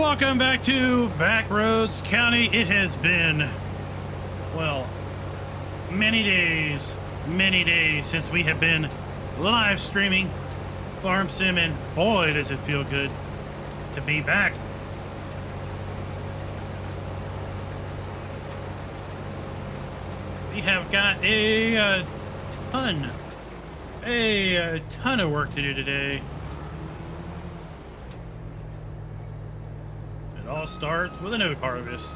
Welcome back to Backroads County. It has been, well, many days since we have been live streaming Farm Sim, and boy, does it feel good to be back. We have got a ton of work to do today. It all starts with an oat harvest.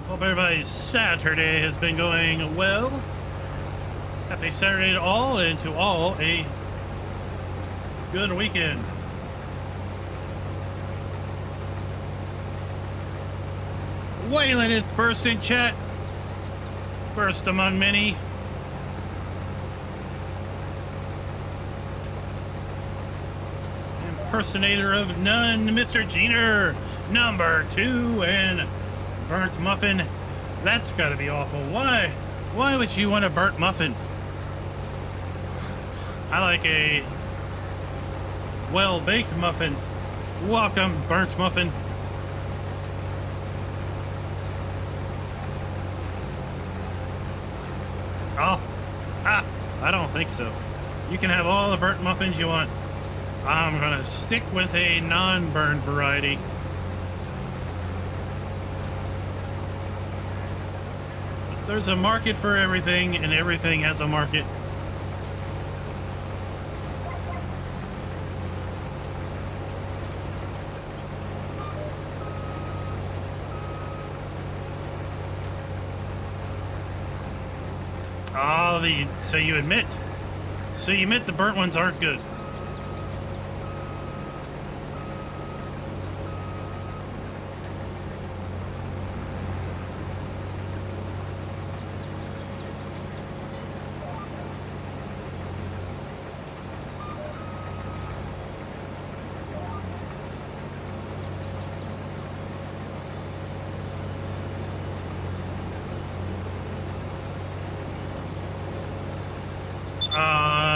Hope everybody's Saturday has been going well. Happy Saturday to all, and to all a good weekend. Waylon is first in chat. First among many. Impersonator of none, Mr. Jeaner. Number 2, and burnt muffin. That's got to be awful. Why would you want a burnt muffin? I like a well-baked muffin. Welcome, burnt muffin. Oh, I don't think so. You can have all the burnt muffins you want. I'm gonna stick with a non-burnt variety. There's a market for everything, and everything has a market. Oh, so you admit the burnt ones aren't good.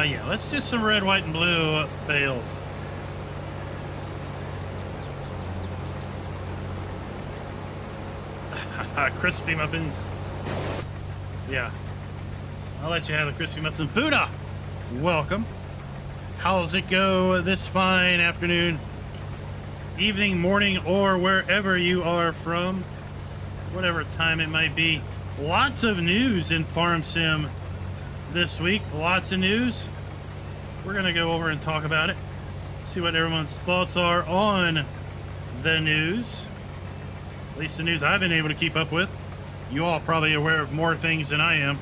Yeah, let's do some red, white, and blue bales. Crispy muffins. Yeah, I'll let you have the crispy muffins. Buddha, welcome. How's it go this fine afternoon, evening, morning, or wherever you are from, whatever time it might be? Lots of news in Farm Sim this week. Lots of news. We're gonna go over and talk about it, see what everyone's thoughts are on the news, at least the news I've been able to keep up with. You all probably aware of more things than I am.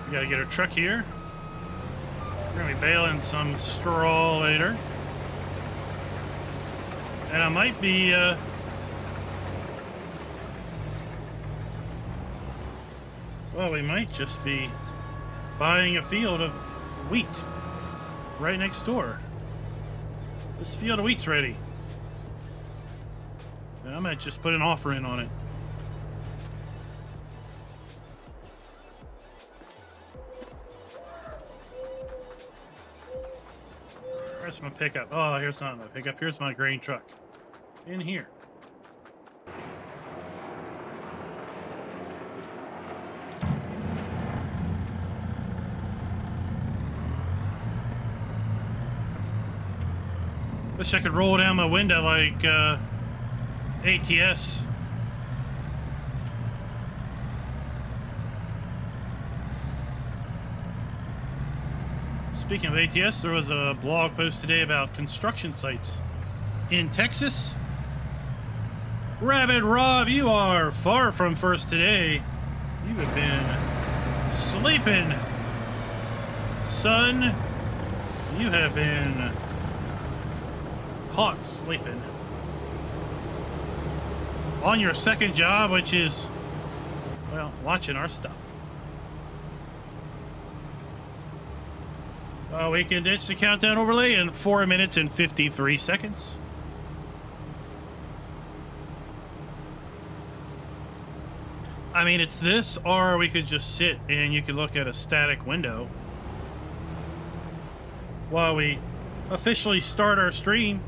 We gotta get our truck here. We're gonna be baling some straw later. And I might be, well, we might just be buying a field of wheat right next door. This field of wheat's ready. And I might just put an offer in on it. Where's my pickup? Oh, here's not my pickup. Here's my grain truck. In here. Wish I could roll down my window like ATS. Speaking of ATS, there was a blog post today about construction sites in Texas. Rabbit Rob, you are far from first today. You have been sleeping. Son, you have been caught sleeping. On your second job, which is, well, watching our stuff. We can ditch the countdown overlay in 4 minutes and 53 seconds. I mean, it's this, or we could just sit and you could look at a static window while we officially start our stream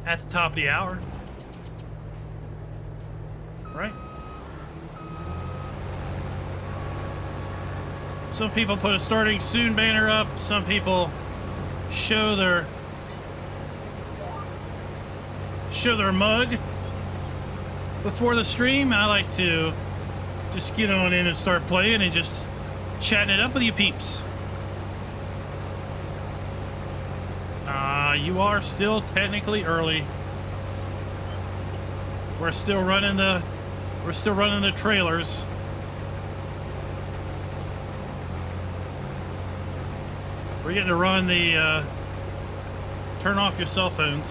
at the top of the hour. Right? Some people put a starting soon banner up. Some people show their mug before the stream. I like to just get on in and start playing and just chatting it up with you peeps. You are still technically early. We're still running the trailers. We're getting to run the turn off your cell phones.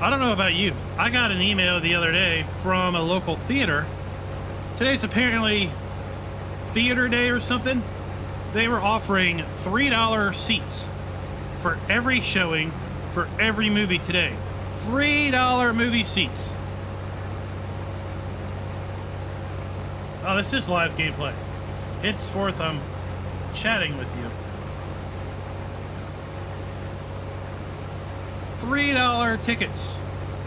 I don't know about you. I got an email the other day from a local theater. Today's apparently theater day or something. They were offering $3 seats for every showing for every movie today. $3 movie seats. Oh, this is live gameplay. Henceforth, I'm chatting with you. $3 tickets.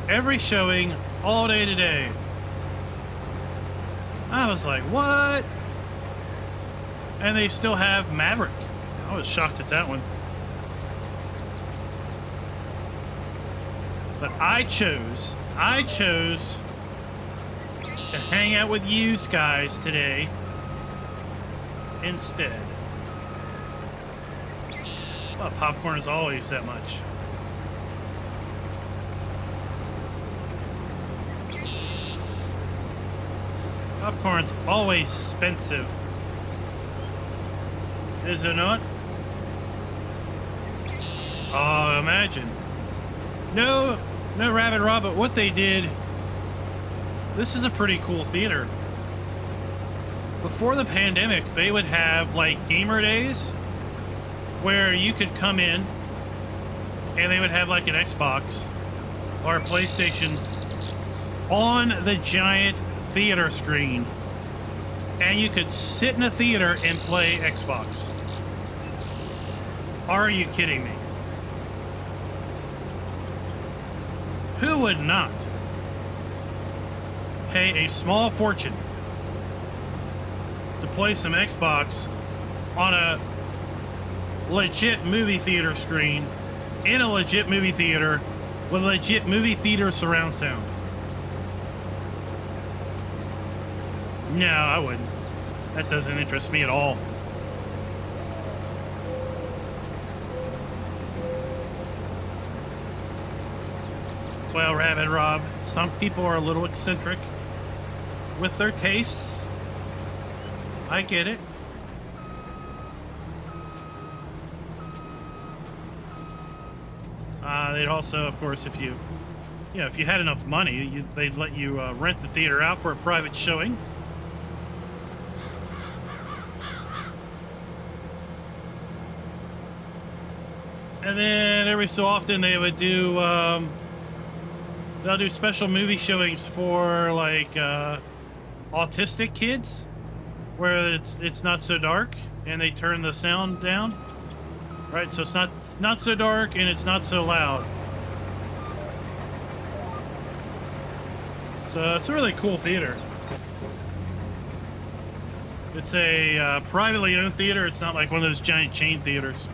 Every showing, all day today. I was like, what? And they still have Maverick. I was shocked at that one. But I chose to hang out with you guys today instead. Well, popcorn is always that much. Popcorn's always expensive. Is it not? Oh, imagine. No, Rabbit Rob, but what they did, this is a pretty cool theater. Before the pandemic, they would have like gamer days where you could come in and they would have like an Xbox or a PlayStation on the giant theater screen, and you could sit in a theater and play Xbox. Are you kidding me? Who would not pay a small fortune to play some Xbox on a legit movie theater screen in a legit movie theater with legit movie theater surround sound? No, I wouldn't. That doesn't interest me at all. Well, Rabbit Rob, some people are a little eccentric with their tastes. I get it. They'd also, of course, if you had enough money, they'd let you rent the theater out for a private showing. And then every so often they would do, they'll do special movie showings for like autistic kids, where it's not so dark and they turn the sound down. Right, so it's not so dark and it's not so loud. So it's a really cool theater. It's a privately owned theater. It's not like one of those giant chain theaters.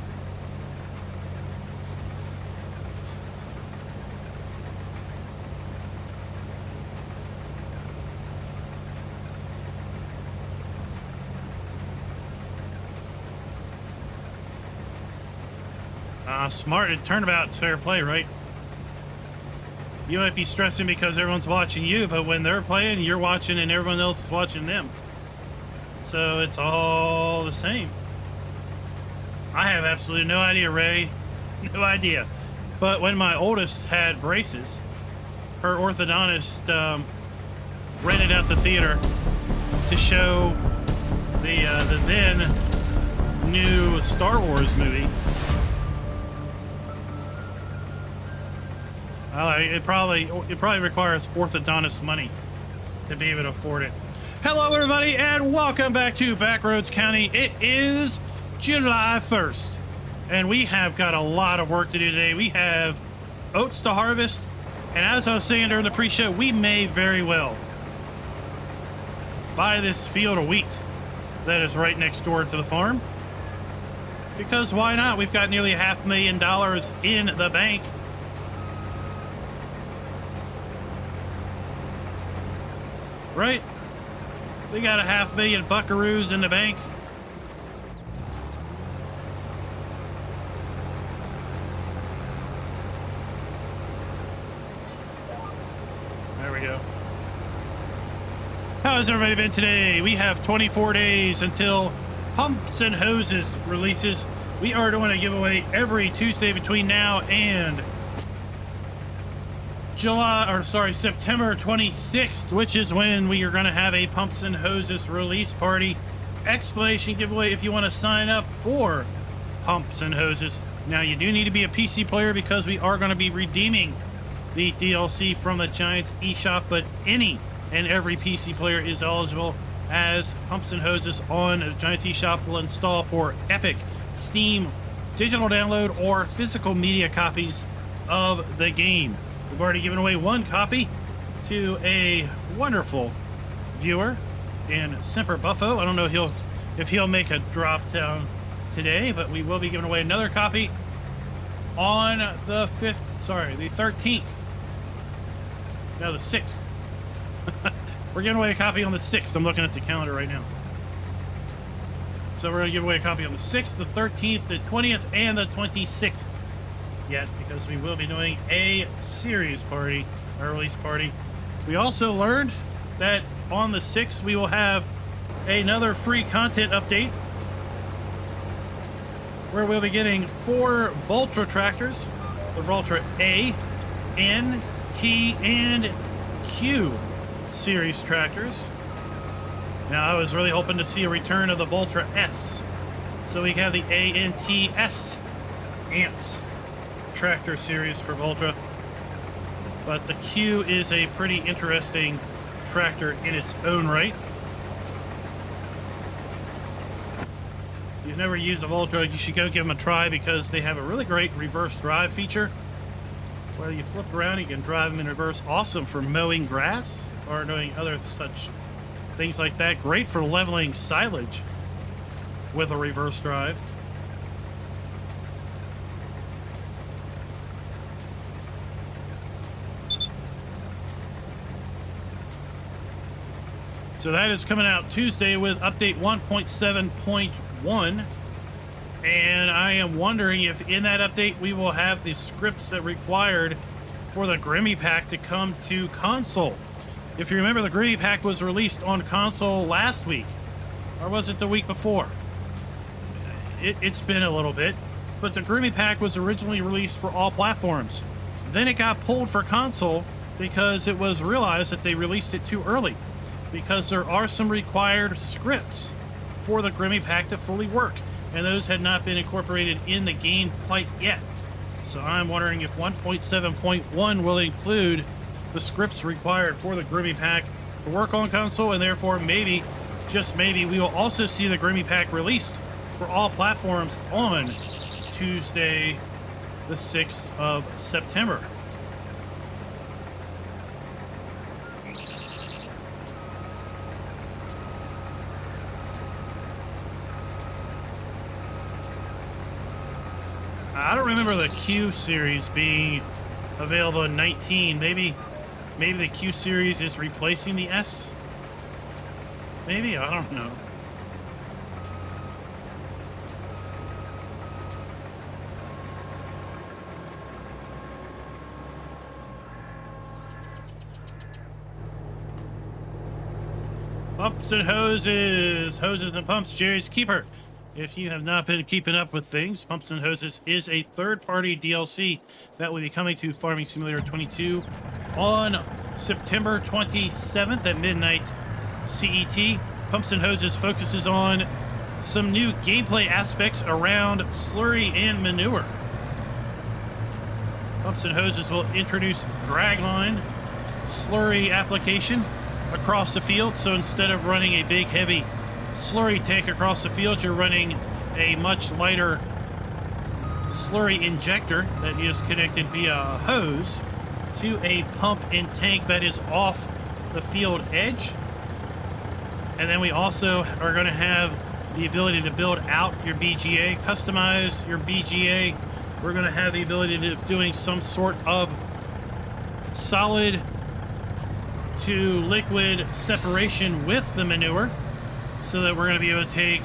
Smart. Turnabout's fair play, right? You might be stressing because everyone's watching you, but when they're playing, you're watching and everyone else is watching them. So it's all the same. I have absolutely no idea, Ray. No idea. But when my oldest had braces, her orthodontist rented out the theater to show the then new Star Wars movie. It probably requires orthodontist money to be able to afford it. Hello, everybody, and welcome back to Backroads County. It is July 1st, and we have got a lot of work to do today. We have oats to harvest, and as I was saying during the pre-show, we may very well buy this field of wheat that is right next door to the farm. Because why not? We've got nearly $500,000 in the bank. Right? We got $500,000 buckaroos in the bank. There we go. How has everybody been today? We have 24 days until Pumps and Hoses releases. We are doing a giveaway every Tuesday between now and September 26th, which is when we are going to have a Pumps and Hoses release party explanation giveaway if you want to sign up for Pumps and Hoses. Now, you do need to be a PC player because we are going to be redeeming the DLC from the Giants eShop, but any and every PC player is eligible, as Pumps and Hoses on the Giants eShop will install for Epic, Steam, digital download, or physical media copies of the game. We've already given away one copy to a wonderful viewer in Semper Buffo. I don't know if he'll make a drop down today, but we will be giving away another copy on the 13th. No, the 6th. We're giving away a copy on the 6th. I'm looking at the calendar right now. So we're going to give away a copy on the 6th, the 13th, the 20th, and the 26th. Yet, because we will be doing a series party, a release party. We also learned that on the 6th we will have another free content update where we'll be getting 4 Valtra tractors, the Valtra A, N, T, and Q series tractors. Now, I was really hoping to see a return of the Valtra S, so we have the A, N, T, S ants tractor series for Valtra, but the Q is a pretty interesting tractor in its own right. If you've never used a Valtra, you should go give them a try because they have a really great reverse drive feature where you flip around, you can drive them in reverse. Awesome for mowing grass or doing other such things like that. Great for leveling silage with a reverse drive. So that is coming out Tuesday with update 1.7.1. And I am wondering if in that update we will have the scripts that required for the Grimmy Pack to come to console. If you remember, the Grimmy Pack was released on console last week. Or was it the week before? It's been a little bit. But the Grimmy Pack was originally released for all platforms. Then it got pulled for console because it was realized that they released it too early. Because there are some required scripts for the Grimmy Pack to fully work, and those had not been incorporated in the game quite yet. So I'm wondering if 1.7.1 will include the scripts required for the Grimmy Pack to work on console, and therefore maybe, just maybe, we will also see the Grimmy Pack released for all platforms on Tuesday, the 6th of September. I don't remember the Q series being available in 19. Maybe the Q series is replacing the S. Maybe, I don't know. Pumps and hoses, hoses and pumps, Jerry's Keeper. If you have not been keeping up with things, Pumps and Hoses is a third-party DLC that will be coming to Farming Simulator 22 on September 27th at midnight CET. Pumps and Hoses focuses on some new gameplay aspects around slurry and manure. Pumps and Hoses will introduce dragline slurry application across the field. So instead of running a big heavy slurry tank across the field, you're running a much lighter slurry injector that is connected via a hose to a pump and tank that is off the field edge. And then we also are going to have the ability to build out your BGA, customize your BGA. We're going to have the ability to doing some sort of solid to liquid separation with the manure, so that we're going to be able to take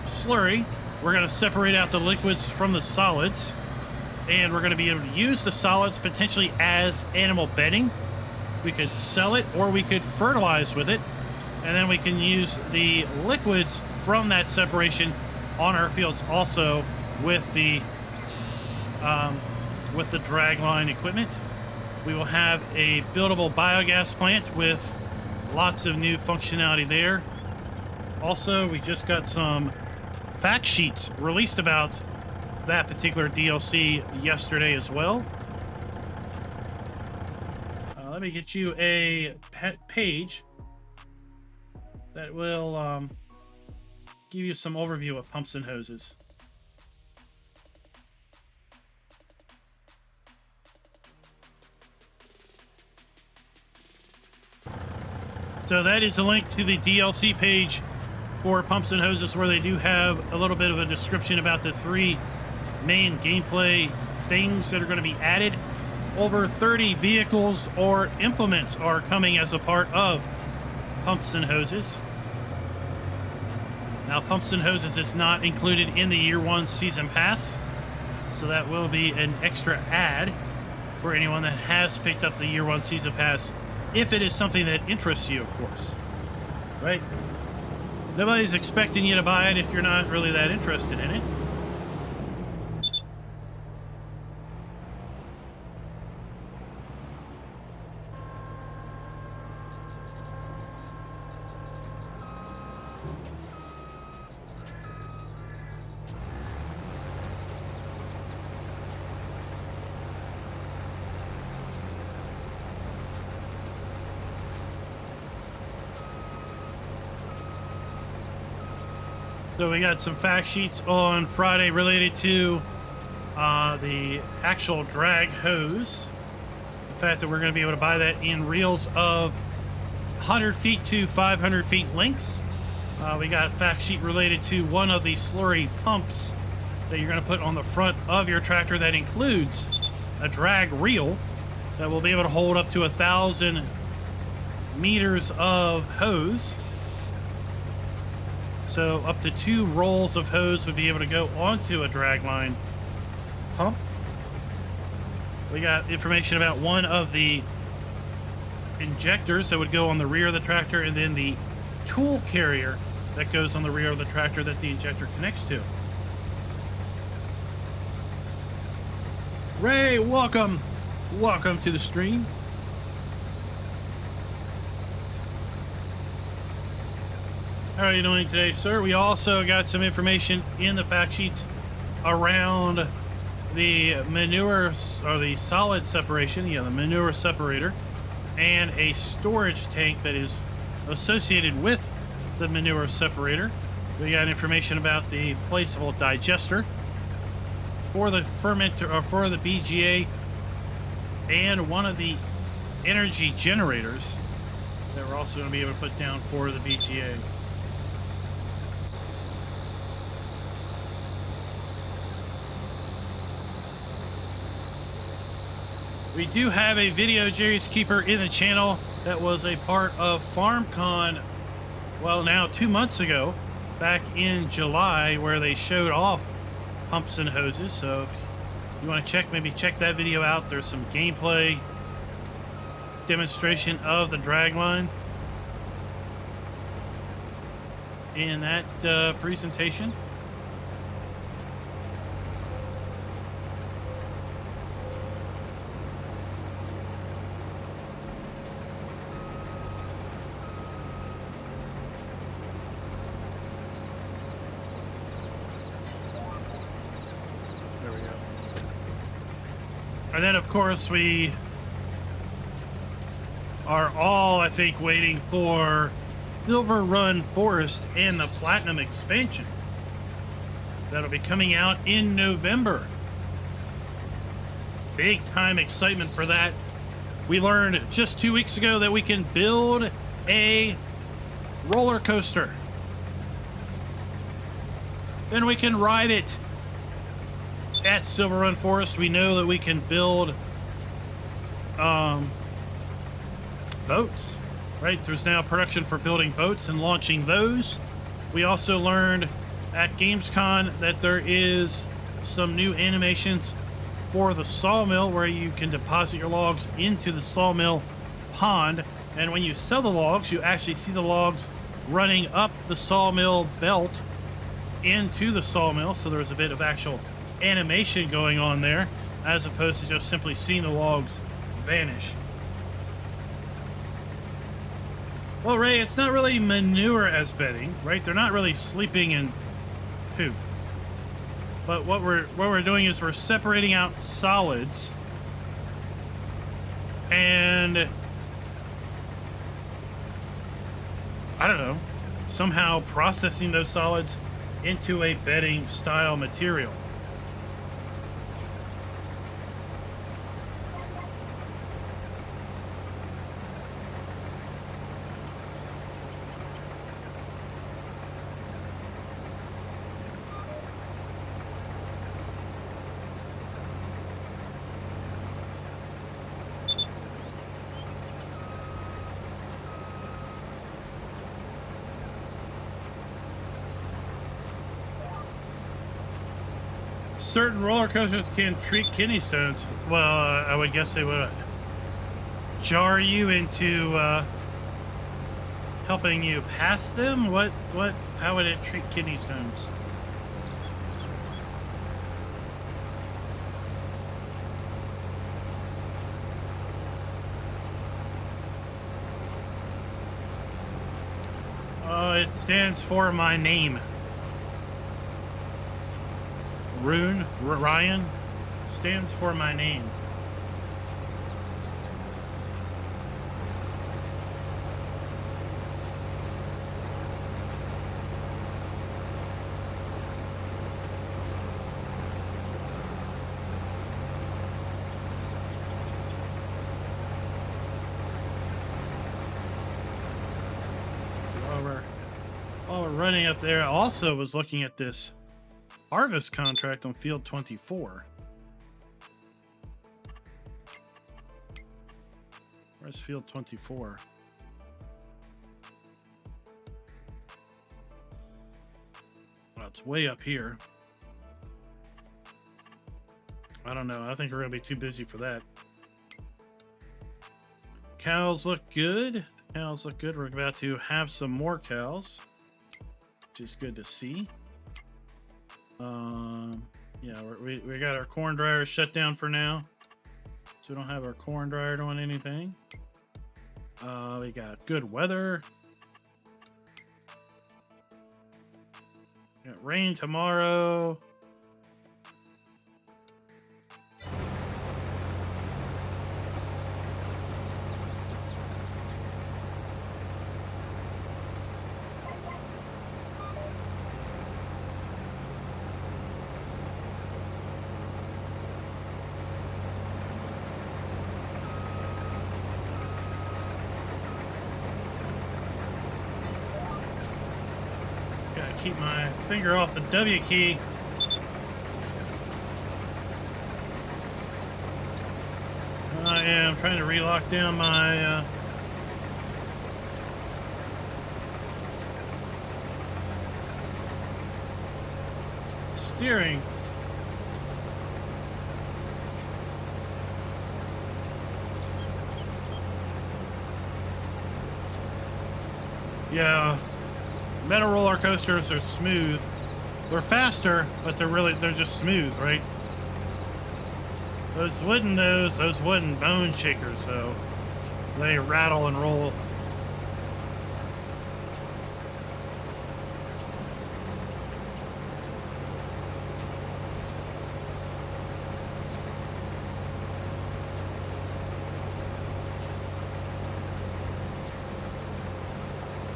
slurry. We're going to separate out the liquids from the solids, and we're going to be able to use the solids potentially as animal bedding. We could sell it, or we could fertilize with it, and then we can use the liquids from that separation on our fields also with the dragline equipment. We will have a buildable biogas plant with lots of new functionality there. Also, we just got some fact sheets released about that particular DLC yesterday as well. Let me get you a page that will give you some overview of pumps and hoses. So that is a link to the DLC page for Pumps and Hoses, where they do have a little bit of a description about the 3 main gameplay things that are going to be added. Over 30 vehicles or implements are coming as a part of Pumps and Hoses. Now, Pumps and Hoses is not included in the Year 1 Season Pass, so that will be an extra add for anyone that has picked up the Year 1 Season Pass, if it is something that interests you, of course. Right? Nobody's expecting you to buy it if you're not really that interested in it. So we got some fact sheets on Friday related to the actual drag hose. The fact that we're going to be able to buy that in reels of 100 feet to 500 feet lengths. We got a fact sheet related to one of the slurry pumps that you're going to put on the front of your tractor that includes a drag reel that will be able to hold up to 1,000 meters of hose. So up to 2 rolls of hose would be able to go onto a dragline pump. We got information about one of the injectors that would go on the rear of the tractor, and then the tool carrier that goes on the rear of the tractor that the injector connects to. Ray, welcome. Welcome to the stream. How are you doing today, sir? We also got some information in the fact sheets around the manure, or the solid separation, the manure separator, and a storage tank that is associated with the manure separator. We got information about the placeable digester for the fermenter, or for the BGA, and one of the energy generators that we're also going to be able to put down for the BGA. We do have a video, Jerry's Keeper, in the channel that was a part of FarmCon, well, now 2 months ago, back in July, where they showed off pumps and hoses. So if you want to maybe check that video out. There's some gameplay demonstration of the dragline in that presentation. And then, of course, we are all, I think, waiting for Silver Run Forest and the Platinum expansion. That'll be coming out in November. Big time excitement for that. We learned just 2 weeks ago that we can build a roller coaster. Then we can ride it. At Silver Run Forest, we know that we can build boats, right? There's now production for building boats and launching those. We also learned at Gamescom that there is some new animations for the sawmill where you can deposit your logs into the sawmill pond, and when you sell the logs, you actually see the logs running up the sawmill belt into the sawmill. So there's a bit of actual animation going on there as opposed to just simply seeing the logs vanish. Well, Ray, it's not really manure as bedding, right? They're not really sleeping in poop. But what we're doing is we're separating out solids and I don't know, somehow processing those solids into a bedding style material. Certain roller coasters can treat kidney stones. Well, I would guess they would jar you into helping you pass them. How would it treat kidney stones? It stands for my name. Ryan stands for my name. While we're running up there, I also was looking at this harvest contract on field 24. Where's field 24? Well, it's way up here. I don't know. I think we're gonna be too busy for that. Cows look good. Cows look good. We're about to have some more cows, which is good to see. Yeah, we got our corn dryer shut down for now, so we don't have our corn dryer doing anything. We got good weather. Got rain tomorrow. Keep my finger off the W key. I am trying to relock down my steering. Yeah. Metal roller coasters are smooth. They're faster, but they're just smooth, right? Those wooden bone shakers, though, they rattle and roll.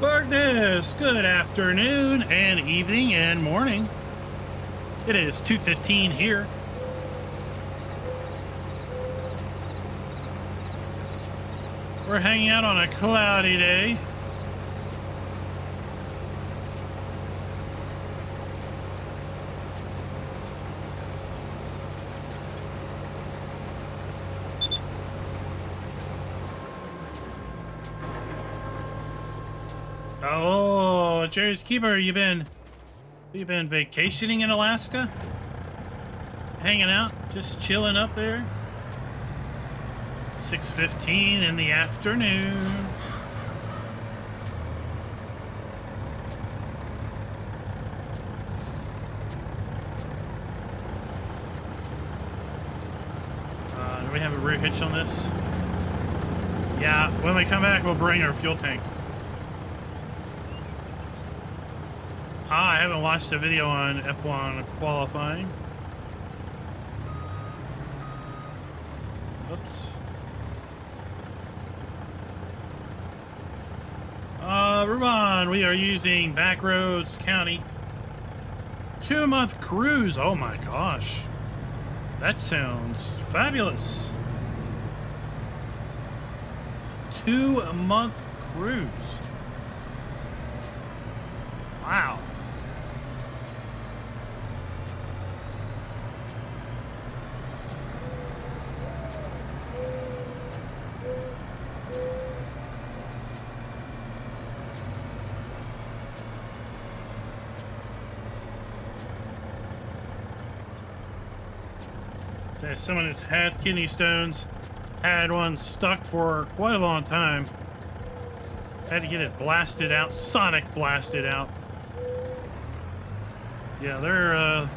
Darkness, good afternoon and evening and morning. It is 2:15 here. We're hanging out on a cloudy day. Oh, Jerry's Keeper, you been vacationing in Alaska? Hanging out, just chilling up there? 6:15 in the afternoon. Do we have a rear hitch on this? Yeah, when we come back, we'll bring our fuel tank. I haven't watched a video on F1 qualifying. Oops. Ruban, we are using Backroads County. 2-month cruise. Oh my gosh. That sounds fabulous. 2-month cruise. Wow. Someone who's had kidney stones, had one stuck for quite a long time. Had to get it blasted out, sonic blasted out. Yeah, they're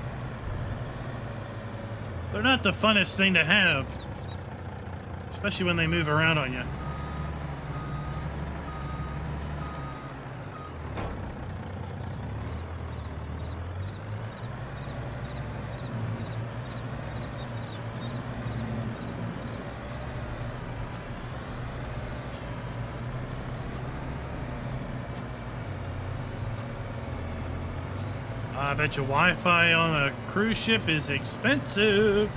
not the funnest thing to have, especially when they move around on you. I bet your Wi-Fi on a cruise ship is expensive.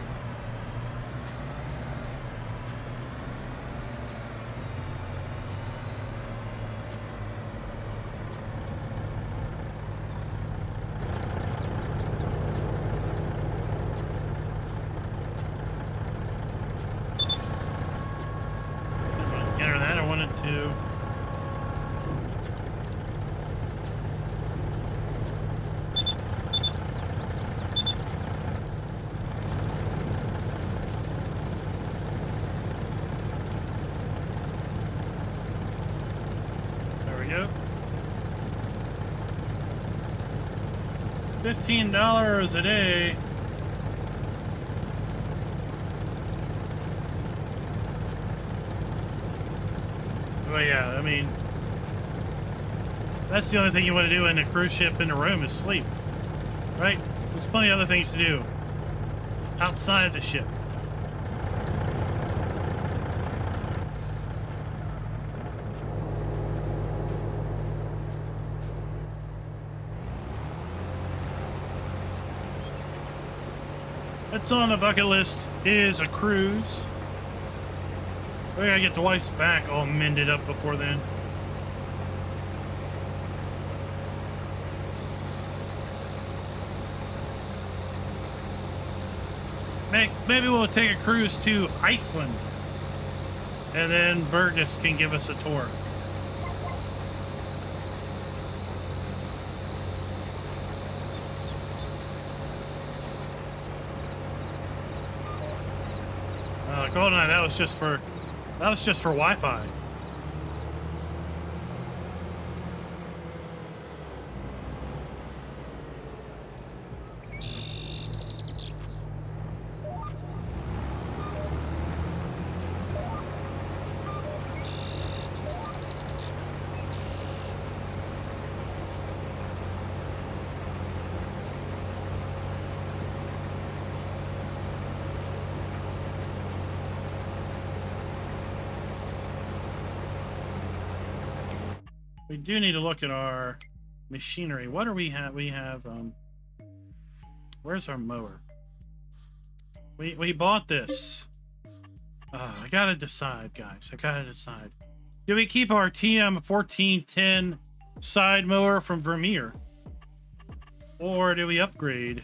Enter that. I wanted to. $15 a day. Well, yeah, I mean, that's the only thing you want to do in a cruise ship in a room is sleep, right? There's plenty of other things to do outside the ship. What's on the bucket list is a cruise. We gotta get the wife's back all mended up before then. Maybe we'll take a cruise to Iceland, and then Burgess can give us a tour. GoldenEye, that was just for Wi-Fi. We do need to look at our machinery. What do we have? We have, where's our mower? We bought this. I gotta decide, guys. I gotta decide. Do we keep our TM1410 side mower from Vermeer? Or do we upgrade?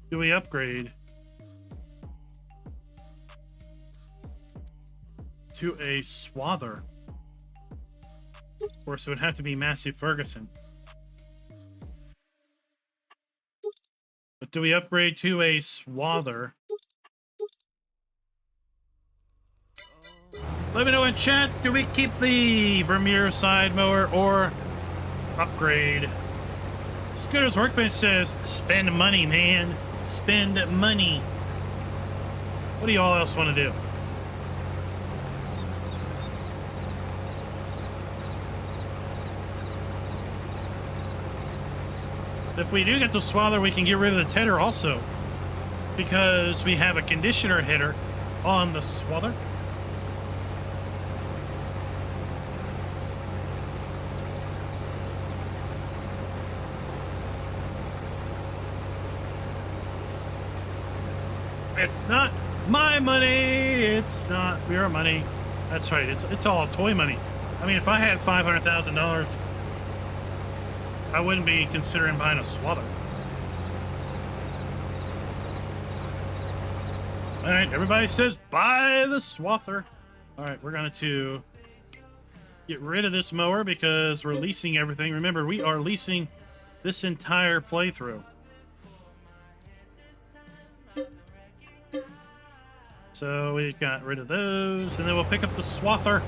Do we upgrade to a swather? Of course, it would have to be Massey Ferguson. But do we upgrade to a swather? Let me know in chat. Do we keep the Vermeer side mower or upgrade? Scooter's Workbench says, spend money, man. Spend money. What do y'all else want to do? If we do get the swather, we can get rid of the tedder also, because we have a conditioner header on the swather. It's not my money. It's not your money. That's right. It's all toy money. I mean, if I had $500,000, I wouldn't be considering buying a swather. All right, everybody says buy the swather. All right, we're going to get rid of this mower because we're leasing everything. Remember, we are leasing this entire playthrough. So we got rid of those, and then we'll pick up the swather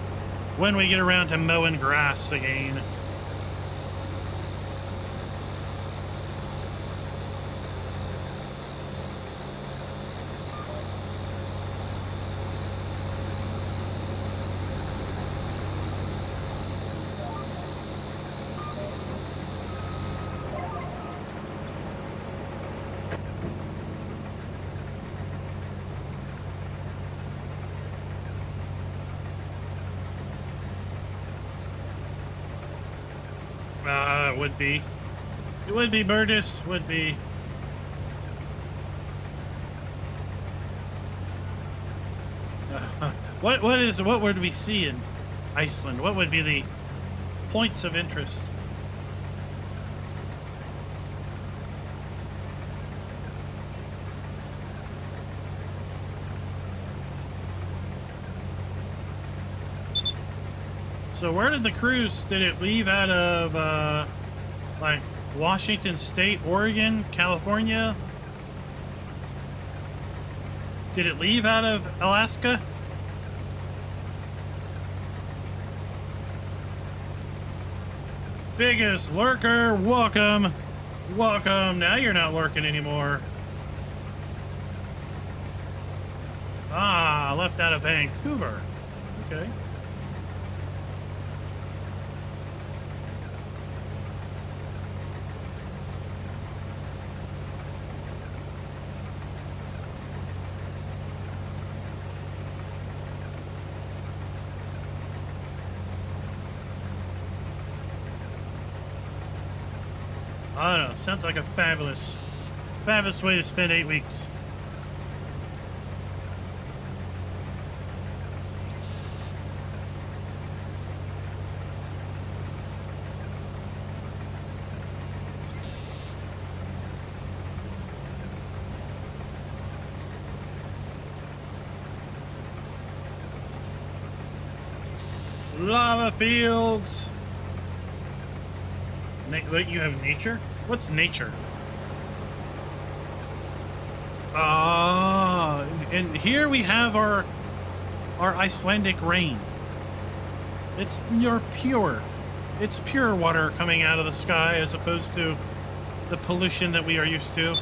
when we get around to mowing grass again. It would be Burgess, would be. What would we see in Iceland? What would be the points of interest? So where did the cruise, did it leave out of, like, Washington State, Oregon, California? Did it leave out of Alaska? Biggest lurker, welcome. Welcome. Now you're not lurking anymore. Ah, left out of Vancouver. Okay. I don't know. Sounds like a fabulous way to spend 8 weeks. Lava fields. You have nature? What's nature? Ah, and here we have our Icelandic rain. It's pure. It's pure water coming out of the sky as opposed to the pollution that we are used to.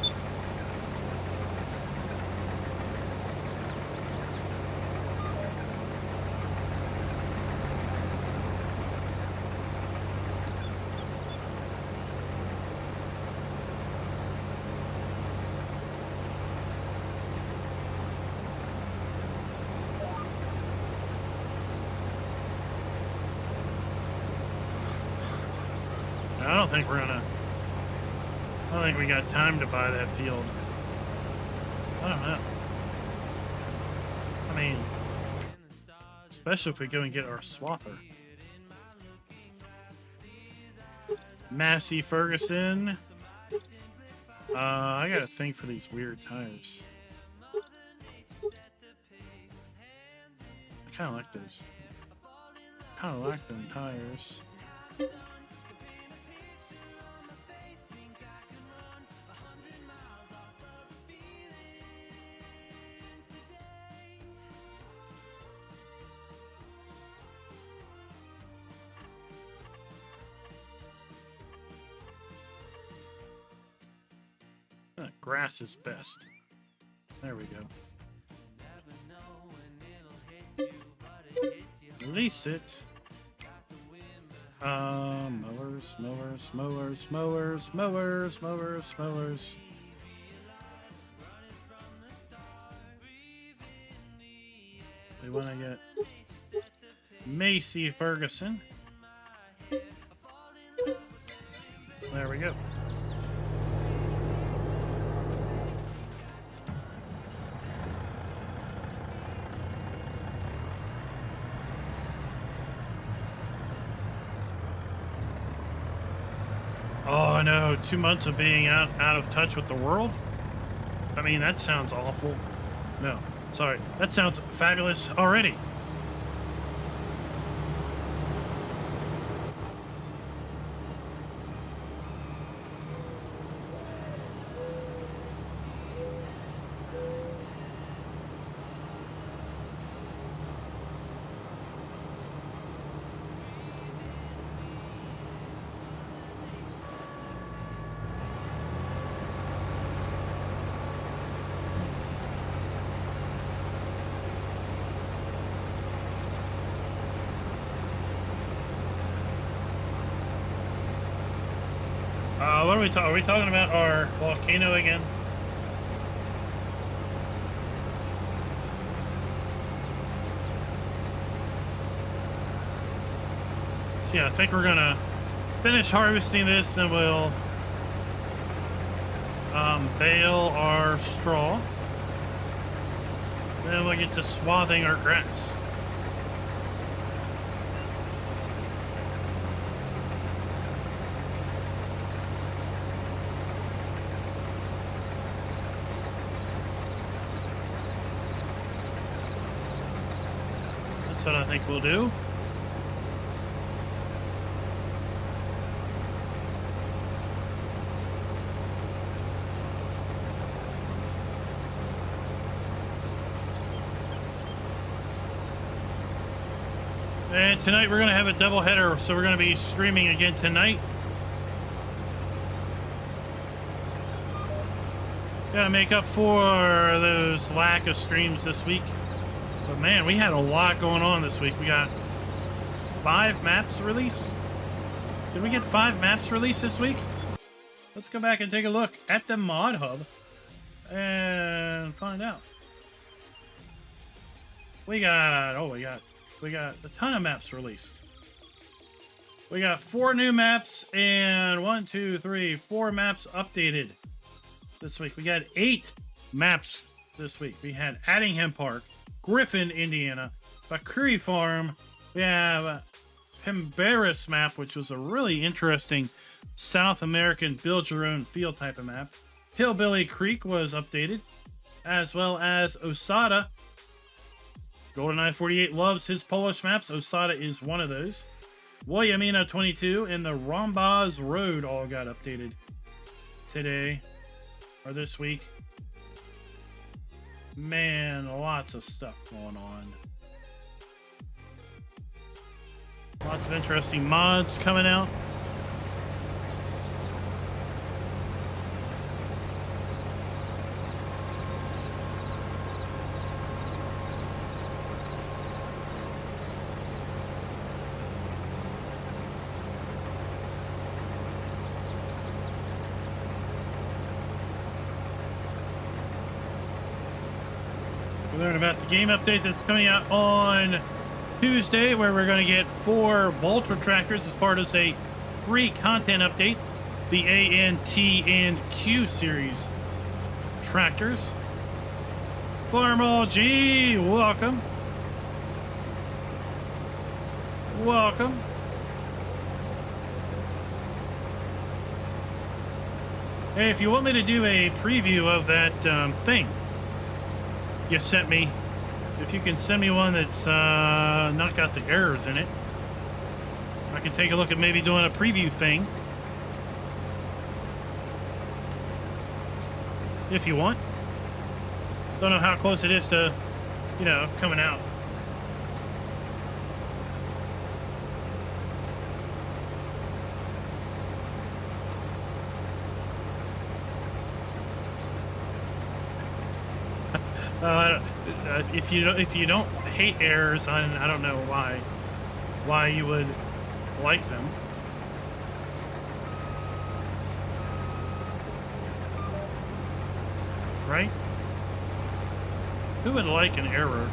I don't think we're gonna. I don't think we got time to buy that field. I don't know. I mean, especially if we go and get our swather. Massey Ferguson. I got a thing for these weird tires. I kind of like those. Kind of like them tires. Grass is best. There we go. Release it. Mowers, mowers, mowers, mowers, mowers, mowers, mowers. We want to get Massey Ferguson. There we go. Oh no, 2 months of being out of touch with the world? I mean, that sounds awful. No, sorry. That sounds fabulous already. What are we talking? Are we talking about our volcano again? So yeah, I think we're gonna finish harvesting this, and we'll bale our straw. Then we'll get to swathing our grass. What I think we'll do. And tonight we're going to have a double header, so we're going to be streaming again tonight. Gotta make up for those lack of streams this week. But man, we had a lot going on this week. We got 5 maps released. Did we get 5 maps released this week? Let's go back and take a look at the mod hub and find out. We got a ton of maps released. We got 4 new maps and 4 maps updated this week. We got 8 maps this week. We had Addingham Park, Griffin, Indiana, Bakuri Farm. We have Pemberis map, which was a really interesting South American build your own field type of map. Hillbilly Creek was updated, as well as Osada. GoldenEye 48 loves his Polish maps. Osada is one of those. Williamina 22 and the Rombaz Road all got updated today, or this week. Man, lots of stuff going on. Lots of interesting mods coming out. We learned about the game update that's coming out on Tuesday, where we're going to get 4 Valtra tractors as part of a free content update, the A, N, T, and Q series tractors. Farmer G, welcome. Welcome. Hey, if you want me to do a preview of that thing you sent me, if you can send me one that's not got the errors in it, I can take a look at maybe doing a preview thing. If you want. Don't know how close it is to, you know, coming out. If you don't hate errors, I don't know why you would like them. Right? Who would like an error?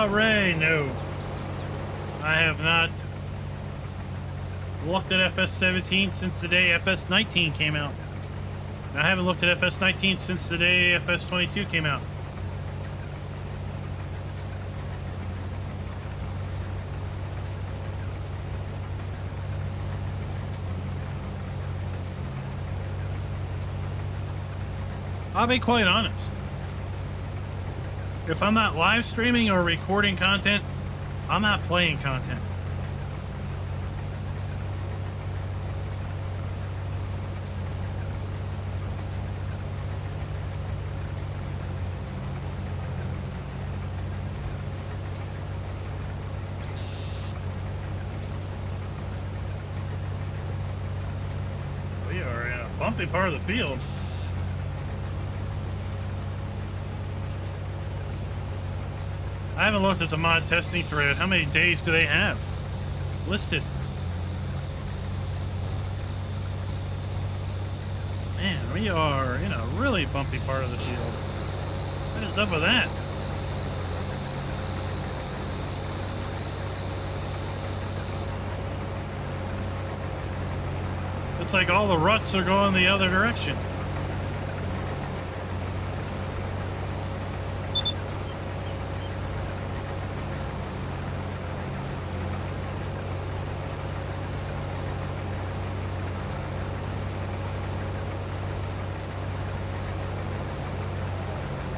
Ray, no. I have not looked at FS17 since the day FS19 came out. I haven't looked at FS19 since the day FS22 came out. I'll be quite honest. If I'm not live streaming or recording content, I'm not playing content. We are in a bumpy part of the field. I haven't looked at the mod testing thread. How many days do they have listed? Man, we are in a really bumpy part of the field. What is up with that? It's like all the ruts are going the other direction.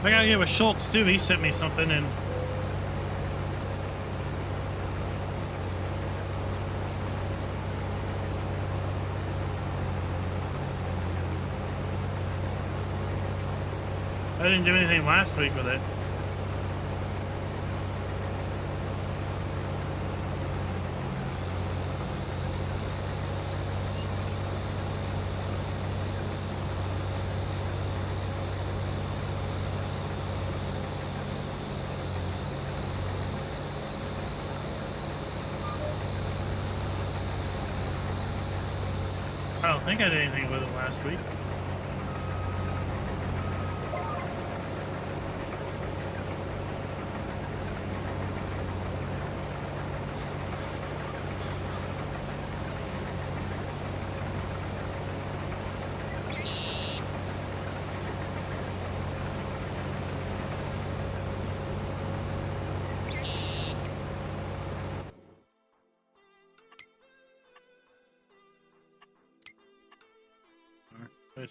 I gotta get with Schultz too. He sent me something and I didn't do anything last week with it. I don't think I did anything with it last week.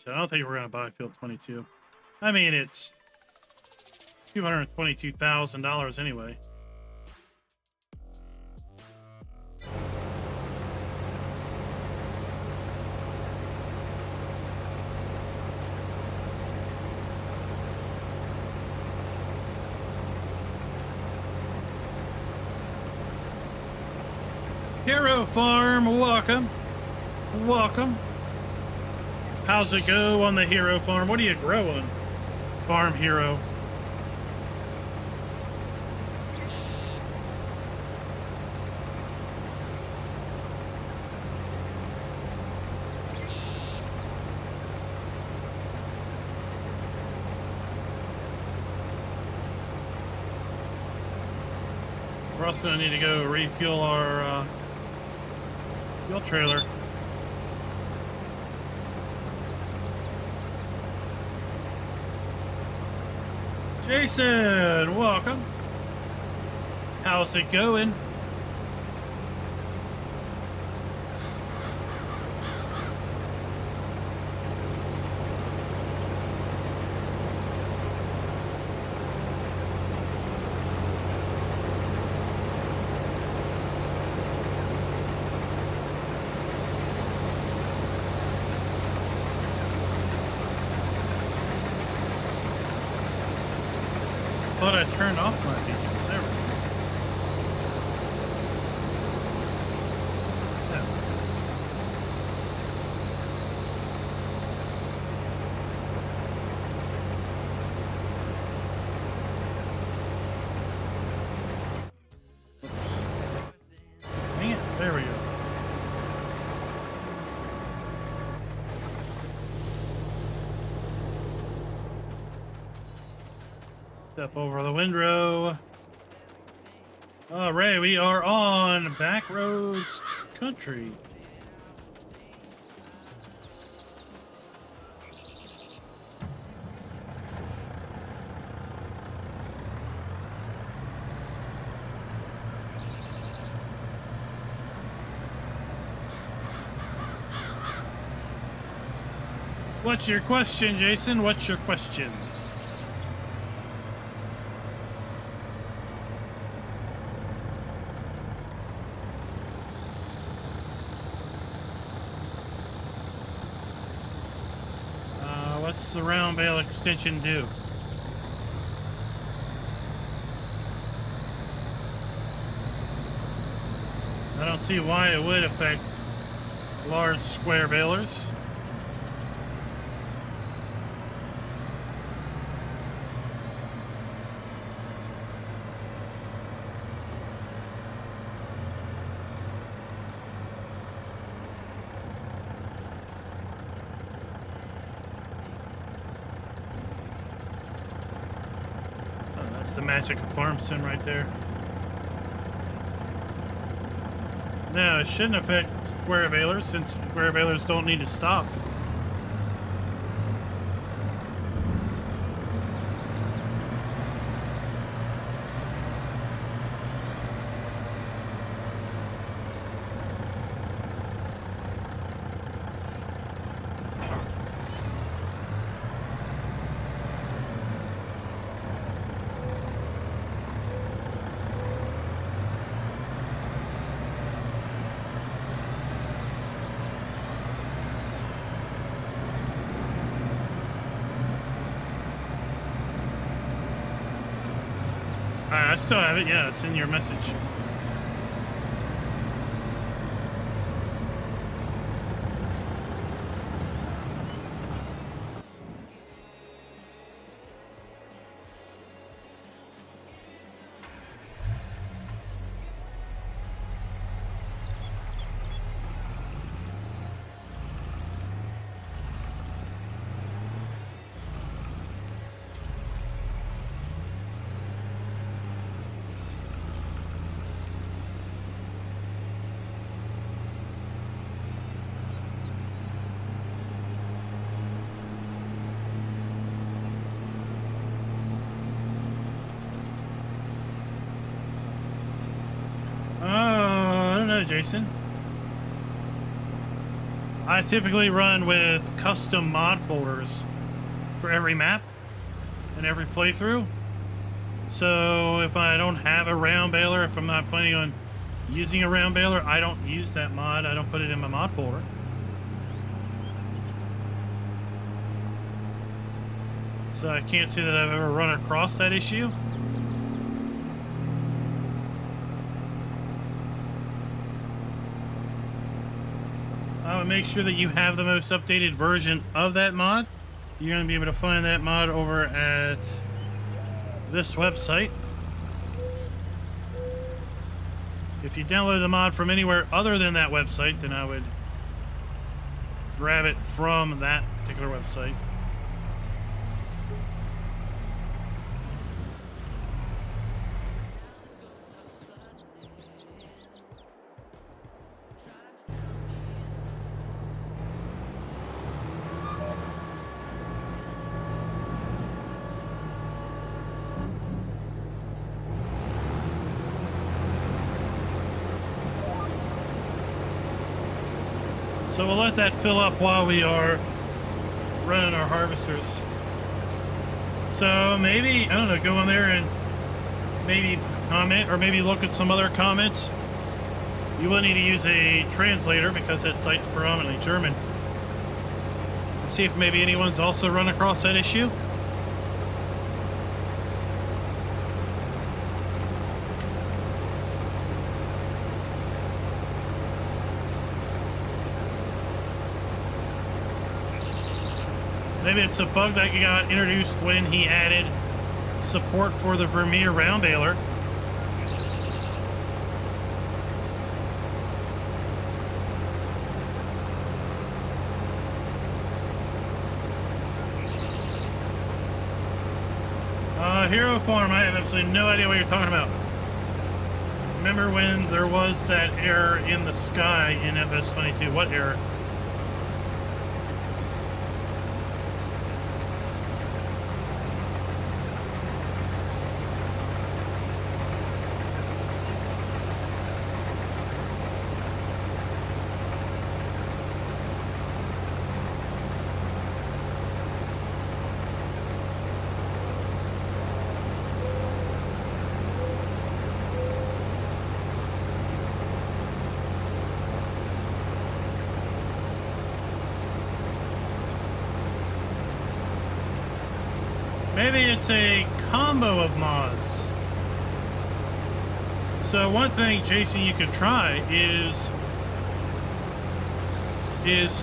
I don't think we're going to buy field 22. I mean, it's $222,000 anyway. Hero Farm, welcome. Welcome. How's it go on the Hero Farm? What are you growing, Farm Hero? We're also gonna need to go refuel our fuel trailer. Jason, welcome. How's it going? Thought I turned off my beacons. There we go. Yeah. Oops. Dang it. There we go. Step over the windrow. All right, we are on Backroads Country. What's your question, Jason? What's your question? What's the round bale extension do? I don't see why it would affect large square balers. The magic of farm sim right there. No, it shouldn't affect square balers since square balers don't need to stop. I still have it. Yeah, it's in your message. Jason. I typically run with custom mod folders for every map and every playthrough. So if I don't have a round baler, if I'm not planning on using a round baler, I don't use that mod. I don't put it in my mod folder. So I can't say that I've ever run across that issue. I would make sure that you have the most updated version of that mod. You're going to be able to find that mod over at this website. If you download the mod from anywhere other than that website, then I would grab it from that particular website. So we'll let that fill up while we are running our harvesters. So maybe, I don't know, go on there and maybe comment or maybe look at some other comments. You will need to use a translator because that site's predominantly German. Let's see if maybe anyone's also run across that issue. Maybe it's a bug that got introduced when he added support for the Vermeer round baler. Hero Farm, I have absolutely no idea what you're talking about. Remember when there was that error in the sky in FS22? What error? Maybe it's a combo of mods. So one thing, Jason, you could try is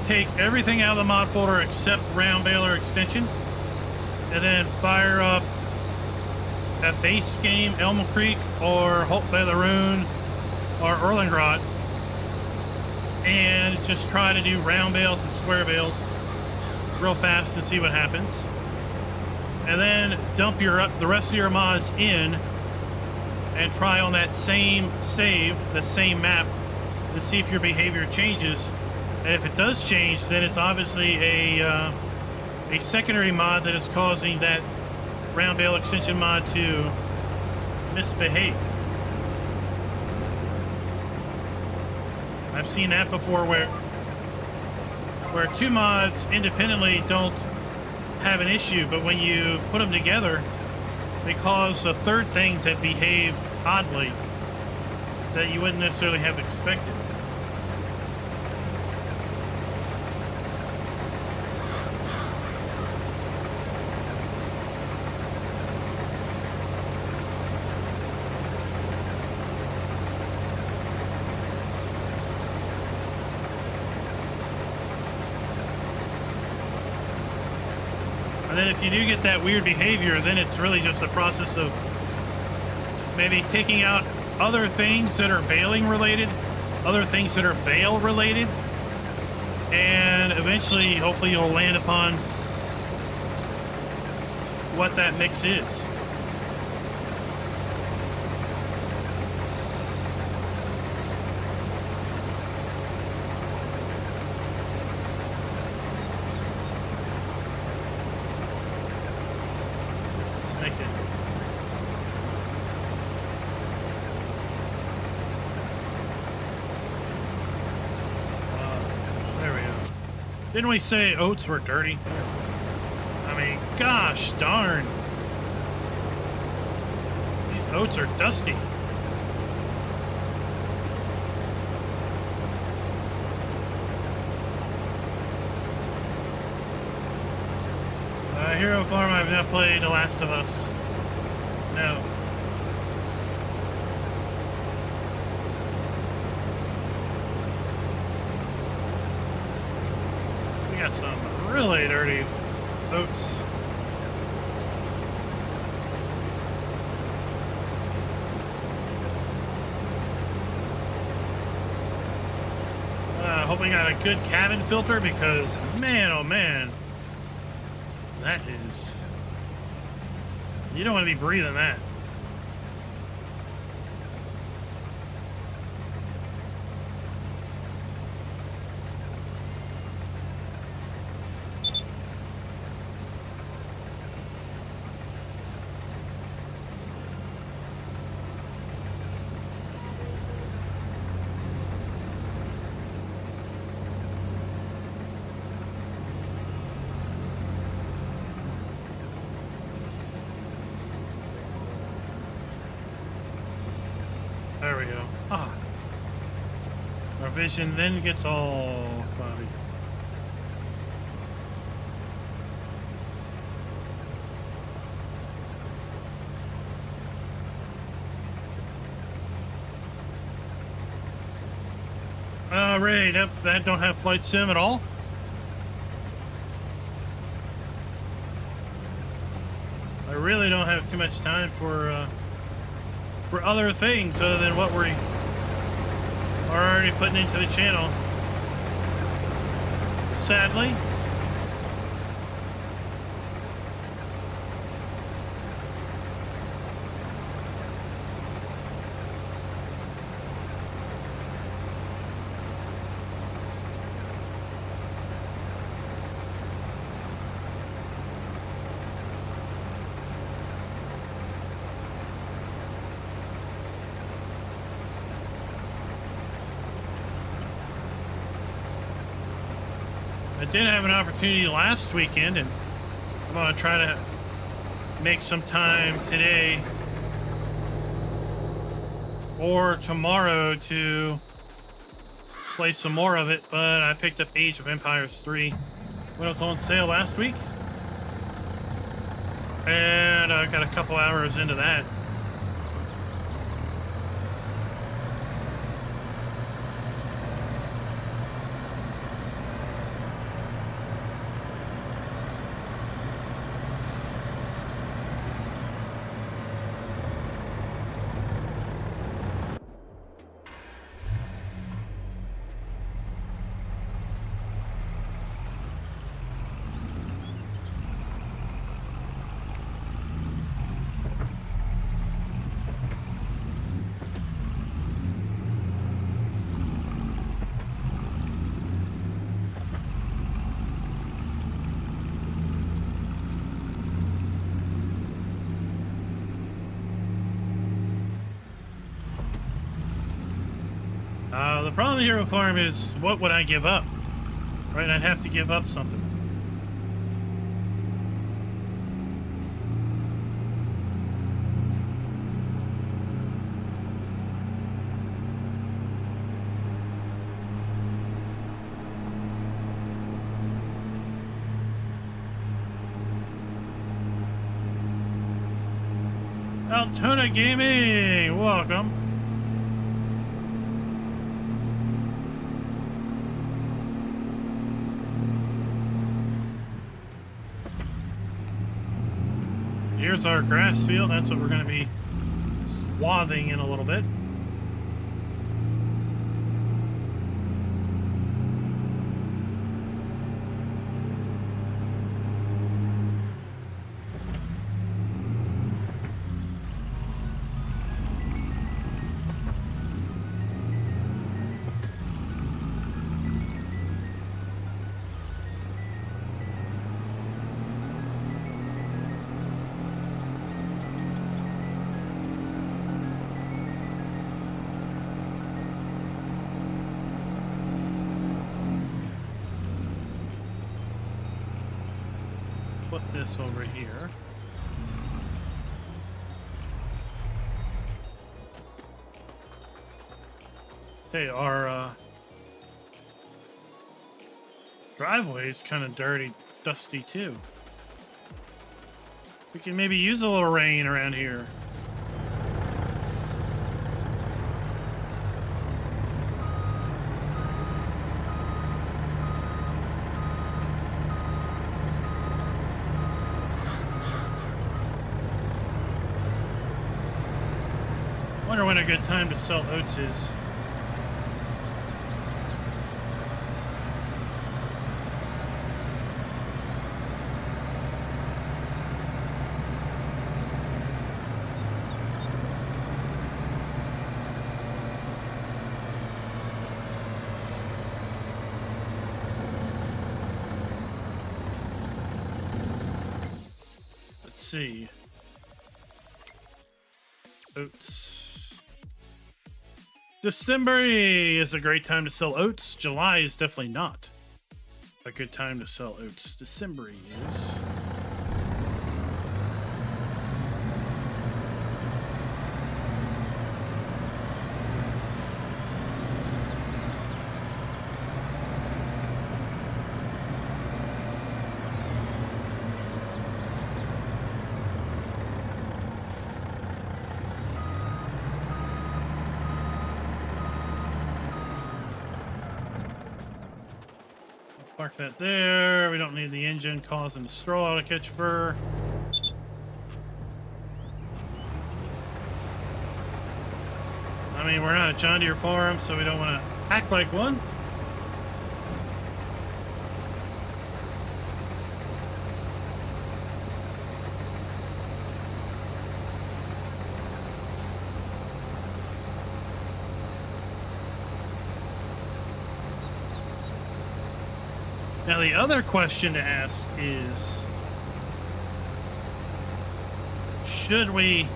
take everything out of the mod folder except round baler extension, and then fire up a base game Elm Creek or Holt Belaroon or Erlengrot, and just try to do round bales and square bales real fast to see what happens. And then dump the rest of your mods in and try on that same save, the same map, to see if your behavior changes. And if it does change, then it's obviously a secondary mod that is causing that round bale extension mod to misbehave. I've seen that before where two mods independently don't have an issue, but when you put them together, they cause a third thing to behave oddly that you wouldn't necessarily have expected. And then if you do get that weird behavior, then it's really just a process of maybe taking out other things that are baling related, other things that are bale related, and eventually, hopefully, you'll land upon what that mix is. Didn't we say oats were dirty? I mean, gosh darn. These oats are dusty. Hero Farm, I've not played The Last of Us. No. Got some really dirty oats. Hope we got a good cabin filter because, man, oh man, that is, you don't want to be breathing that. vision, then gets all cloudy. Ray, that don't have flight sim at all. I really don't have too much time for other things other than what we are already putting into the channel. Sadly. I did have an opportunity last weekend, and I'm going to try to make some time today or tomorrow to play some more of it, but I picked up Age of Empires 3 when it was on sale last week, and I got a couple hours into that. The problem here with farm is, what would I give up? Right, I'd have to give up something. Altona Gaming, welcome. Here's our grass field. That's what we're going to be swathing in a little bit. Put this over here. Hey, our driveway is kind of dirty, dusty too. We can maybe use a little rain around here. Wonder when a good time to sell oats is. Let's see. Oats. December is a great time to sell oats. July is definitely not a good time to sell oats. December is. Park that there. We don't need the engine causing the straw to catch fur. I mean, we're not a John Deere farm, so we don't want to act like one. Now, the other question to ask is, should we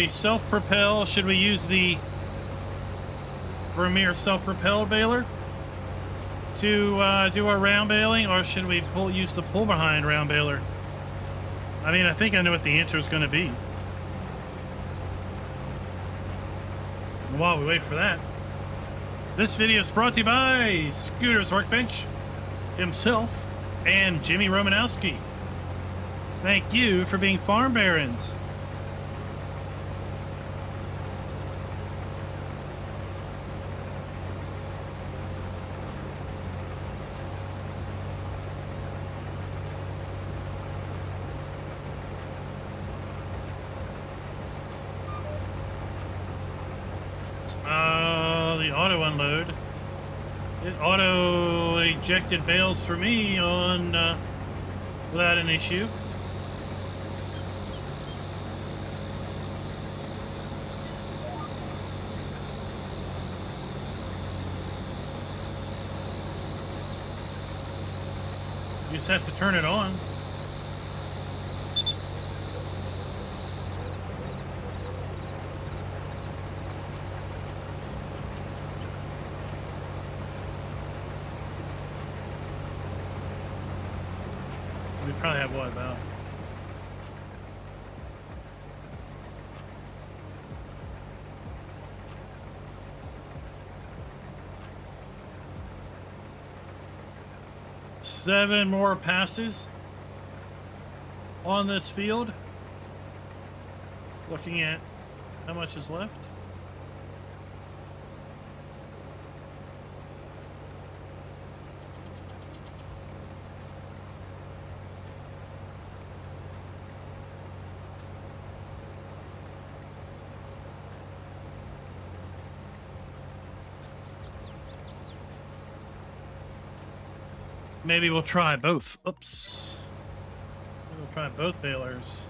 self-propel? Should we use the Vermeer self-propelled baler to do our round baling, or should we use the pull-behind round baler? I mean, I think I know what the answer is going to be. And while we wait for that, this video is brought to you by Scooter's Workbench himself and Jimmy Romanowski. Thank you for being farm barons. The auto unload. It auto ejected bales for me on without an issue. You just have to turn it on. We probably have what, about seven more passes on this field. Looking at how much is left. Maybe we'll try both. Oops. Maybe we'll try both balers.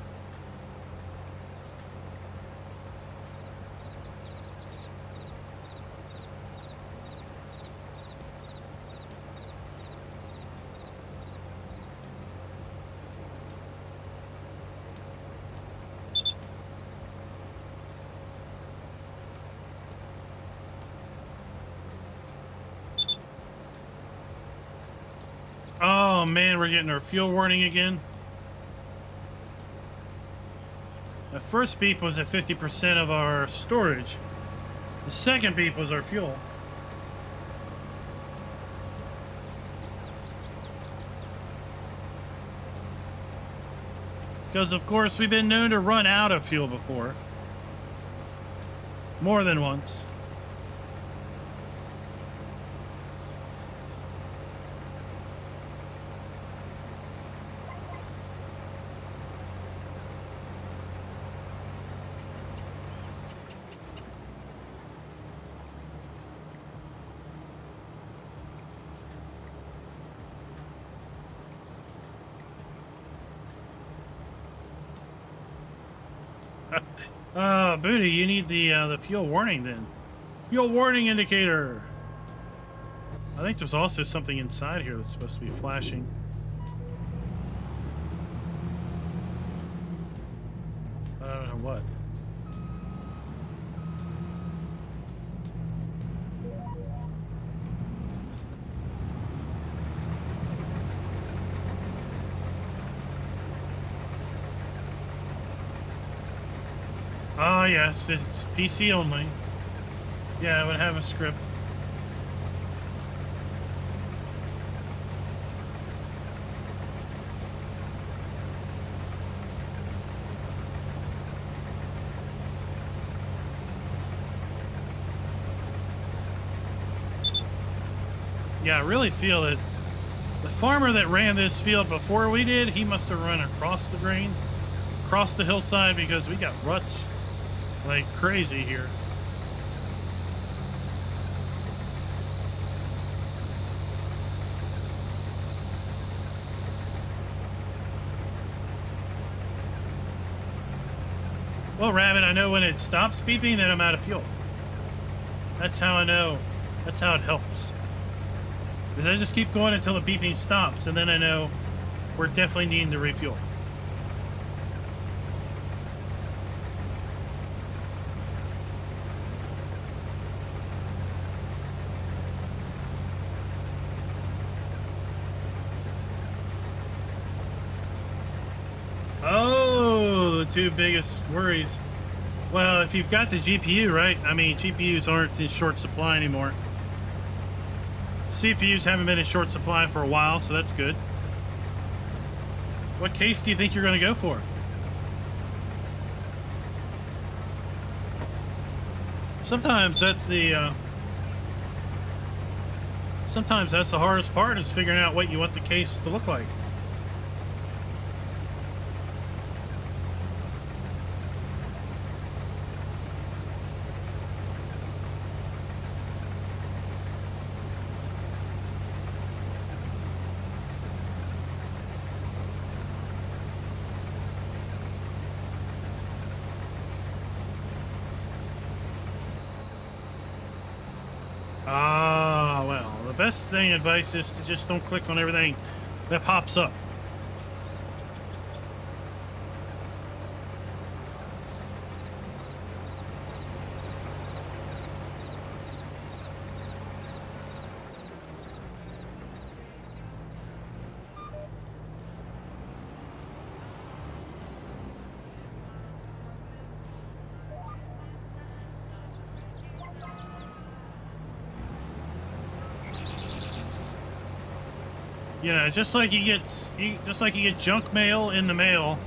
Oh man, we're getting our fuel warning again. The first beep was at 50% of our storage. The second beep was our fuel. Because of course we've been known to run out of fuel before. More than once. Booty, you need the fuel warning then. Fuel warning indicator. I think there's also something inside here that's supposed to be flashing. I don't know what. Oh yes, it's PC only. Yeah, I would have a script. Yeah, I really feel that the farmer that ran this field before we did, he must have run across the grain, across the hillside, because we got ruts like crazy here. Well, Rabbit, I know when it stops beeping, then I'm out of fuel. That's how I know. That's how it helps. Because I just keep going until the beeping stops, and then I know we're definitely needing to refuel. Oh, the two biggest worries. Well, if you've got the GPU, right? I mean, GPUs aren't in short supply anymore. CPUs haven't been in short supply for a while, so that's good. What case do you think you're going to go for? Sometimes that's the hardest part, is figuring out what you want the case to look like. Well, the best thing advice is to just don't click on everything that pops up. Yeah, just like you get junk mail in the mail,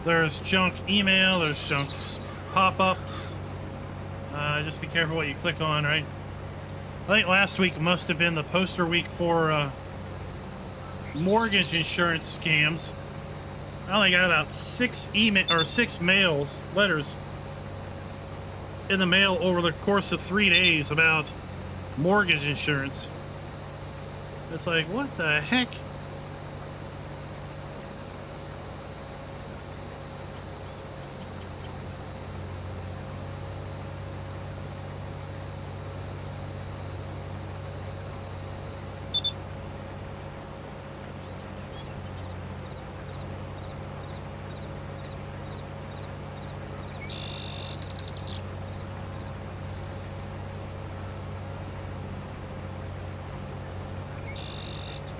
there's junk email, there's junk pop-ups. Just be careful what you click on, right? I think last week must have been the poster week for mortgage insurance scams. I only got about 6 letters in the mail over the course of 3 days about mortgage insurance. It's like, what the heck?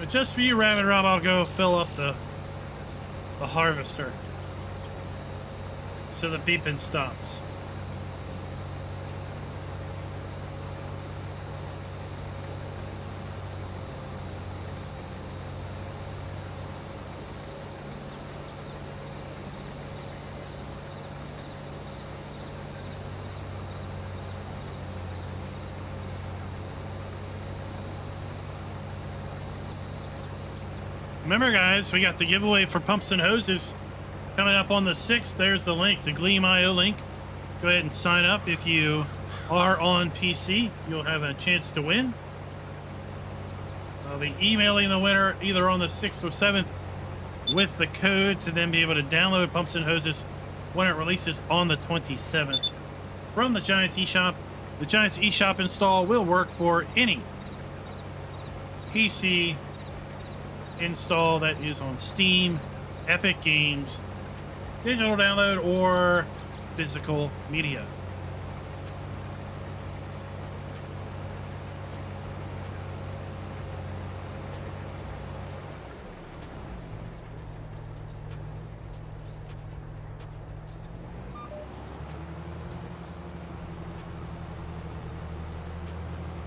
Just for you, Rabbit Rob, I'll go fill up the harvester so the beeping stops. Remember, guys, we got the giveaway for pumps and hoses coming up on the 6th. There's the link, the Gleam.io link. Go ahead and sign up. If you are on PC, you'll have a chance to win. I'll be emailing the winner either on the 6th or 7th with the code to then be able to download pumps and hoses when it releases on the 27th from the Giants eShop. The Giants eShop install will work for any PC install that is on Steam, Epic Games, digital download, or physical media.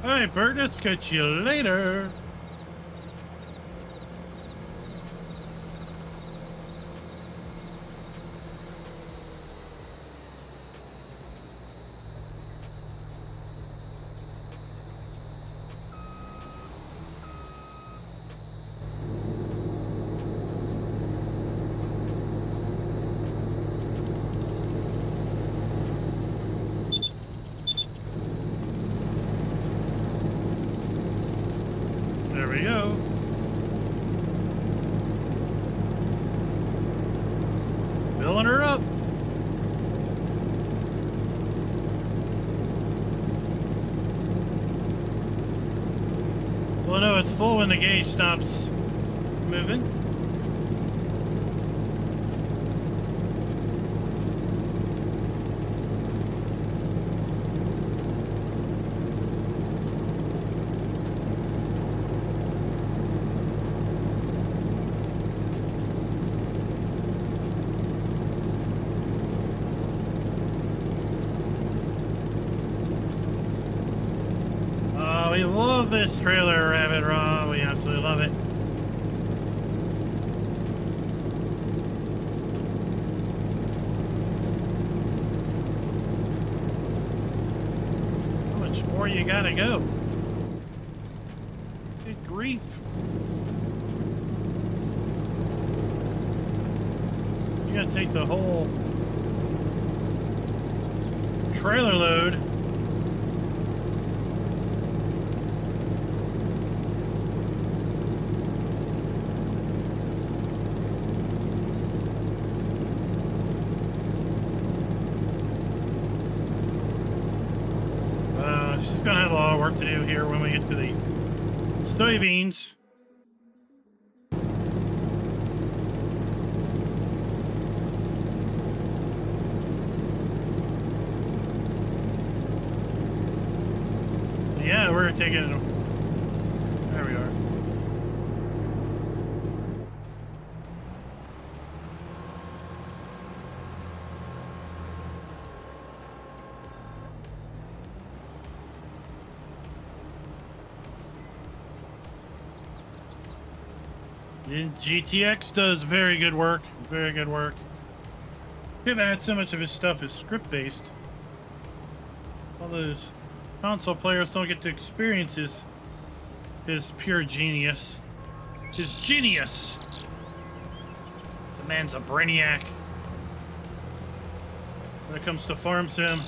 All right, Bert, let's catch you later. There we go. Filling her up. Well, no, it's full when the gauge stops moving. We love this trailer, Rabbit Raw. We absolutely love it. How much more you gotta go? Good grief. You gotta take the whole trailer load. She's gonna have a lot of work to do here when we get to the soybeans. Yeah, we're taking it. There we are. GTX does very good work. Very good work. Could have had so much of his stuff is script-based. All those console players don't get to experience his pure genius. His genius! The man's a brainiac. When it comes to farm sim.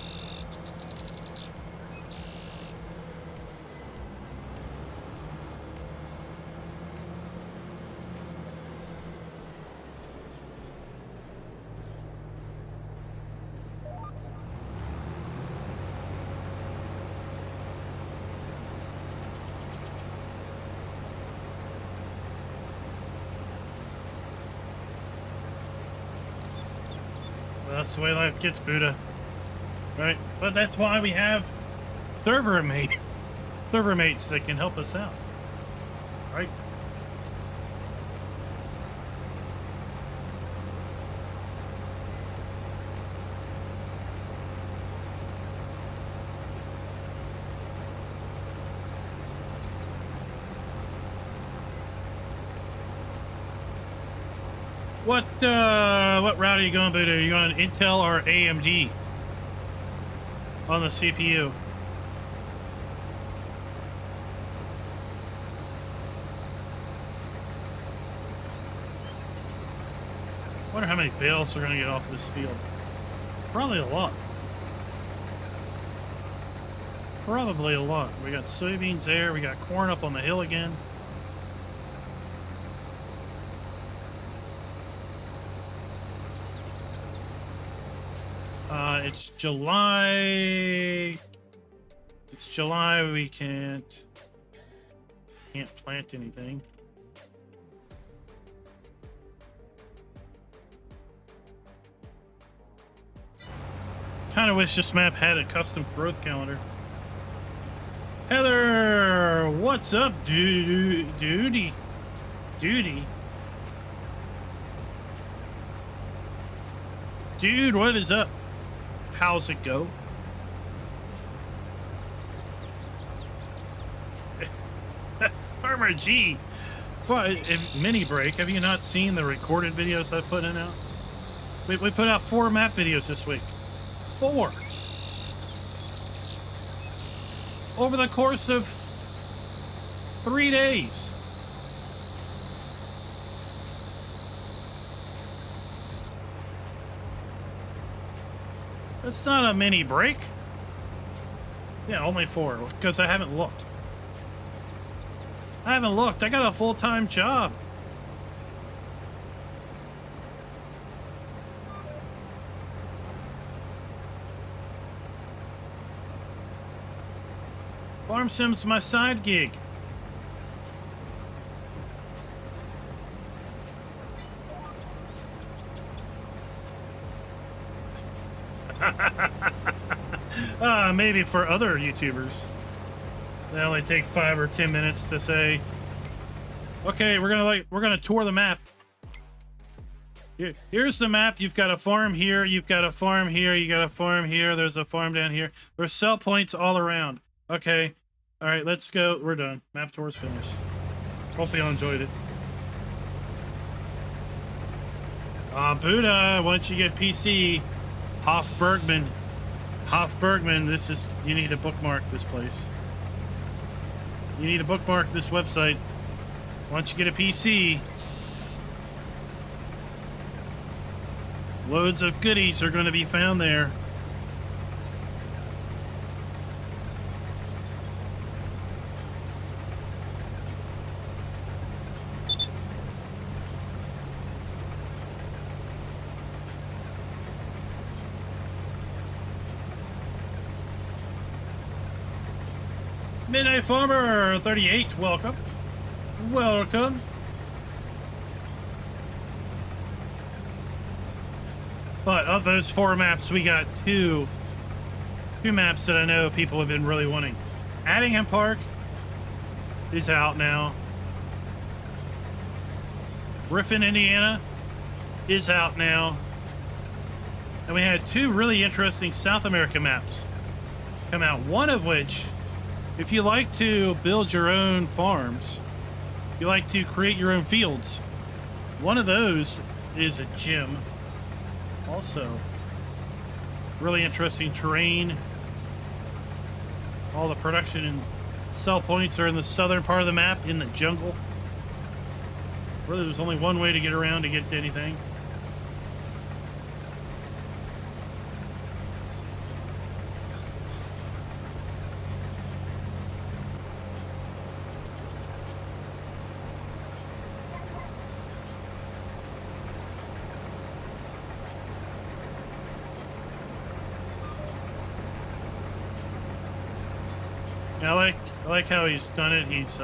That's the way life gets, Buddha. Right? But that's why we have server mates that can help us out. Right? What route are you going, Buddha? Are you going Intel or AMD on the CPU? Wonder how many bales are going to get off this field. Probably a lot. Probably a lot. We got soybeans there. We got corn up on the hill again. It's July. It's July. We can't plant anything. Kind of wish this map had a custom growth calendar. Heather, what's up, duty? Dude, what is up? How's it go? Farmer G, mini break. Have you not seen the recorded videos I put in out? We put out 4 map videos this week. 4 over the course of 3 days. That's not a mini break. Yeah, only 4 because I haven't looked. I haven't looked. I got a full-time job. Farm Sim's my side gig. Maybe for other YouTubers. They only take 5 or 10 minutes to say, okay, we're gonna tour the map. Here's the map. You've got a farm here, you've got a farm here, you got a farm here, there's a farm down here. There's sell points all around. Okay. All right, let's go. We're done. Map tour's finished. Hope you all enjoyed it. Buddha, once you get PC, Bergman, this is, you need to bookmark this place. You need to bookmark this website. Once you get a PC, loads of goodies are going to be found there. Midnight Farmer 38, welcome. Welcome. But of those 4 maps, we got two maps that I know people have been really wanting. Addingham Park is out now. Griffin, Indiana is out now. And we had 2 really interesting South American maps come out. One of which, if you like to build your own farms, you like to create your own fields, one of those is a gym. Also, really interesting terrain. All the production and sell points are in the southern part of the map, in the jungle. Really, there's only one way to get around to get to anything. I like how he's done it. He's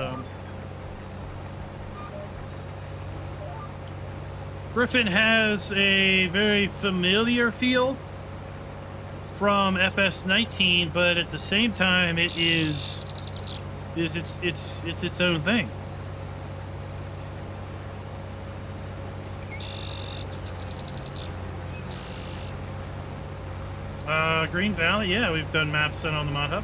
Griffin has a very familiar feel from FS19, but at the same time, it is its own thing. Green Valley, yeah, we've done maps on the Mod Hub.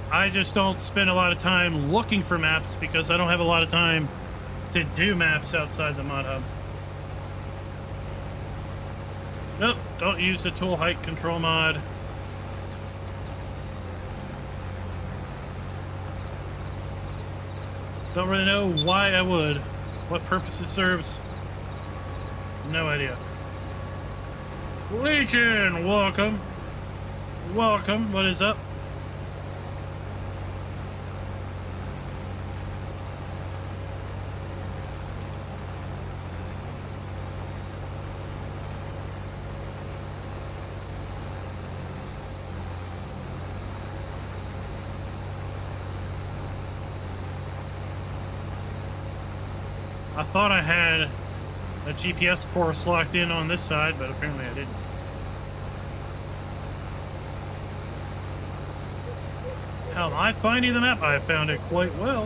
I just don't spend a lot of time looking for maps because I don't have a lot of time to do maps outside the Mod Hub. Nope, don't use the tool height control mod. Don't really know why I would. What purpose it serves? No idea. Legion, welcome. Welcome, what is up? I thought I had a GPS course locked in on this side, but apparently I didn't. How am I finding the map? I found it quite well.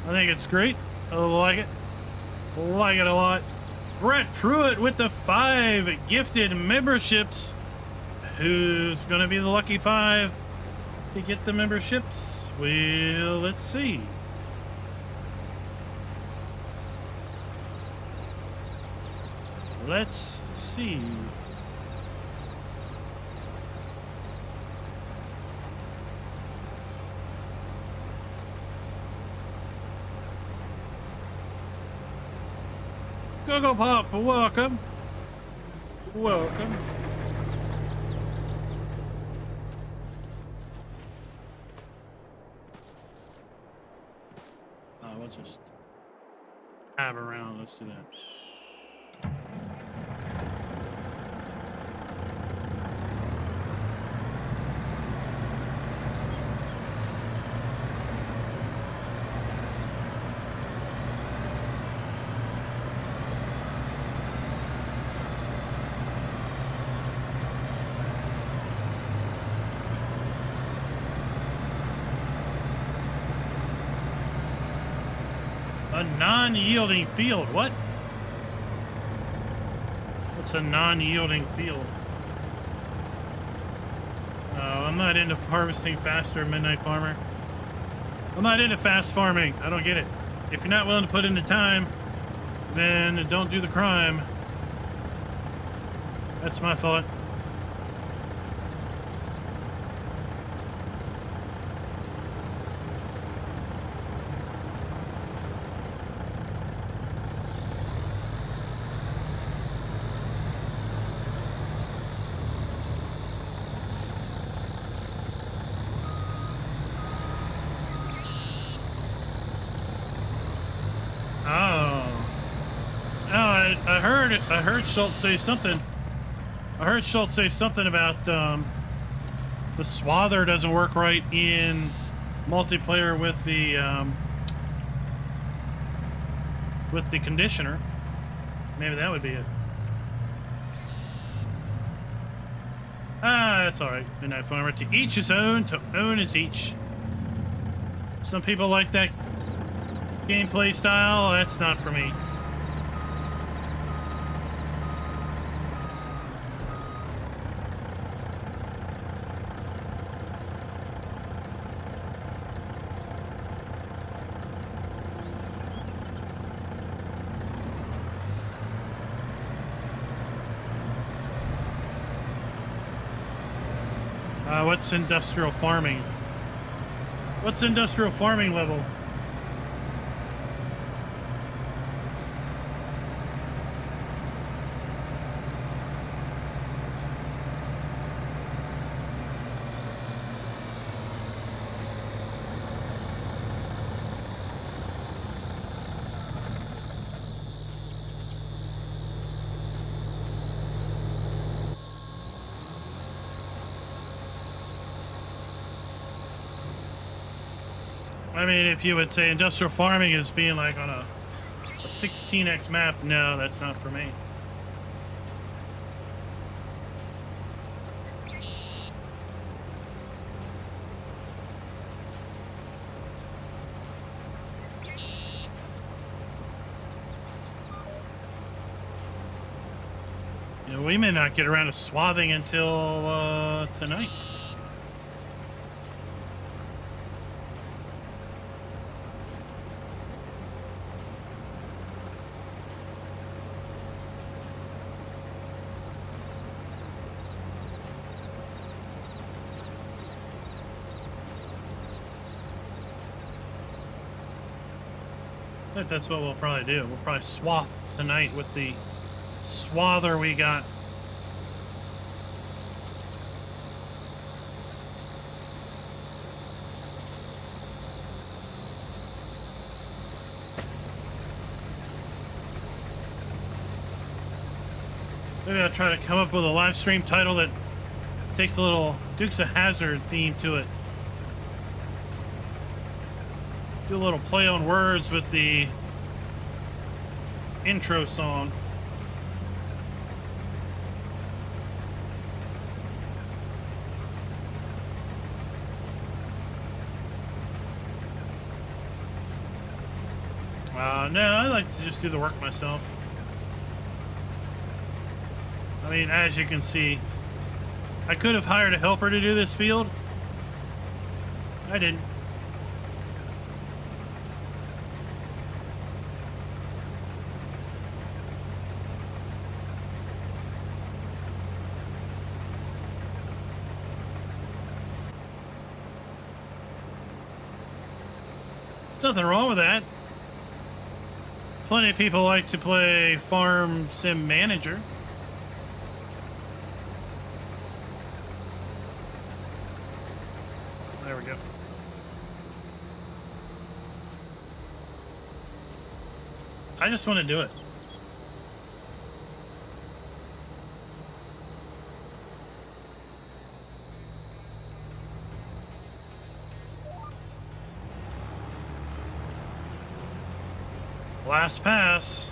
I think it's great. I like it. Like it a lot. Brett Pruitt with the 5 gifted memberships. Who's going to be the lucky 5 to get the memberships? Well, let's see. Let's see. Google Pop, welcome. Welcome. we'll just tab around. Let's do that. A non-yielding field. What? What's a non-yielding field? I'm not into harvesting faster, Midnight Farmer. I'm not into fast farming. I don't get it. If you're not willing to put in the time, then don't do the crime. That's my thought. I heard Schultz say something. I heard Schultz say something about the swather doesn't work right in multiplayer with the conditioner. Maybe that would be it. That's all right, Midnight Farmer. To each his own. To own is each. Some people like that gameplay style. That's not for me. What's industrial farming? What's industrial farming level? I mean, if you would say industrial farming is being like on a 16x map, no, that's not for me. You know, we may not get around to swathing until tonight. I think that's what we'll probably do. We'll probably swap tonight with the swather we got. Maybe I'll try to come up with a live stream title that takes a little Dukes of Hazzard theme to it. Do a little play on words with the intro song. No, I like to just do the work myself. I mean, as you can see, I could have hired a helper to do this field. I didn't. There's nothing wrong with that. Plenty of people like to play Farm Sim Manager. There we go. I just want to do it. Last pass.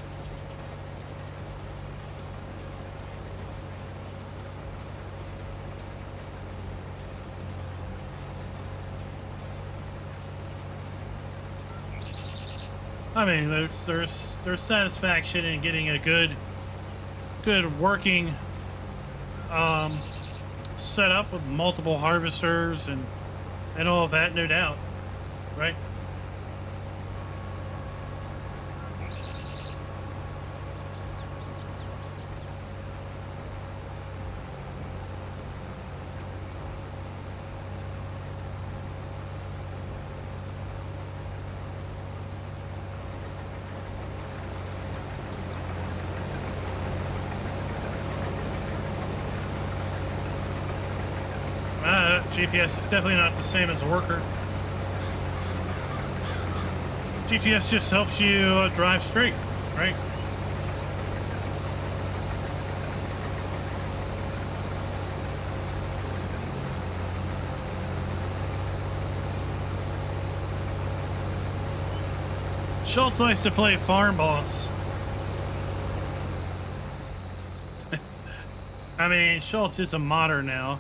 I mean, there's satisfaction in getting a good working setup with multiple harvesters and all of that, no doubt, right? GPS is definitely not the same as a worker. GPS just helps you drive straight, right? Schultz likes to play farm boss. I mean, Schultz is a modder now.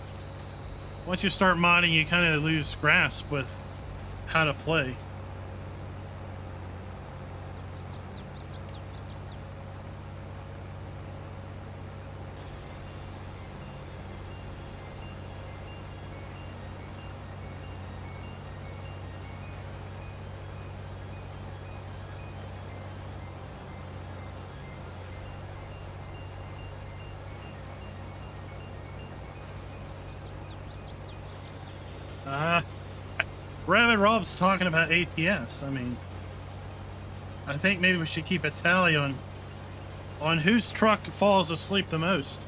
Once you start modding, you kind of lose grasp with how to play. Rabbit Rob's talking about ATS. I mean, I think maybe we should keep a tally on whose truck falls asleep the most.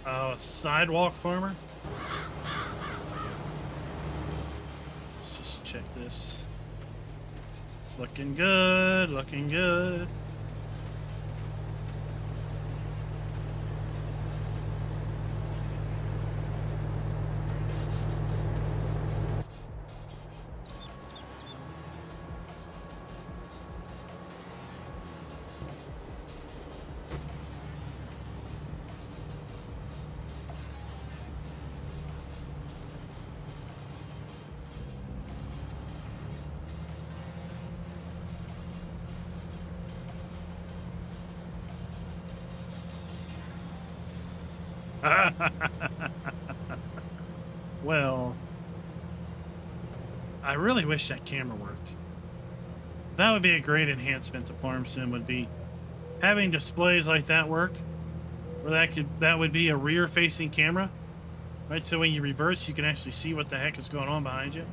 Oh, a sidewalk farmer? Let's just check this. It's looking good, looking good. Well, I really wish that camera worked. That would be a great enhancement to Farm Sim, would be having displays like that work, where that would be a rear facing camera, right? So when you reverse, you can actually see what the heck is going on behind you.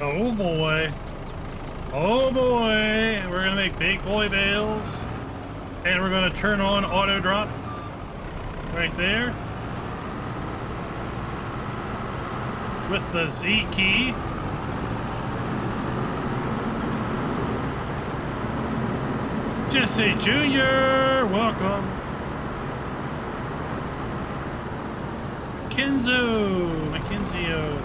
Oh boy. Oh boy. We're going to make big boy bales. And we're going to turn on auto drop right there. With the Z key. Jesse Jr., welcome. Mackenzio.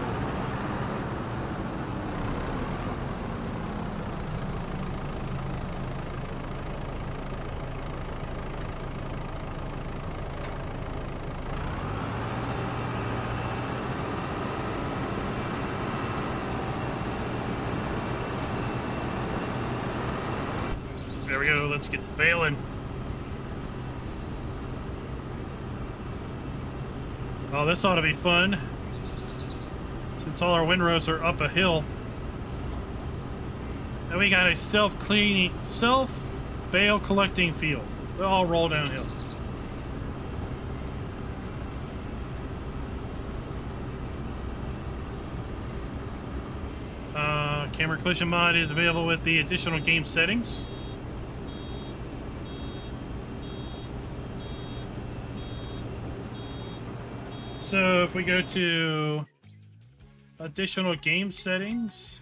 There we go, let's get to baling. Oh, this ought to be fun. Since all our windrows are up a hill. And we got a self-bale collecting field. They all roll downhill. Camera collision mod is available with the additional game settings. So if we go to additional game settings,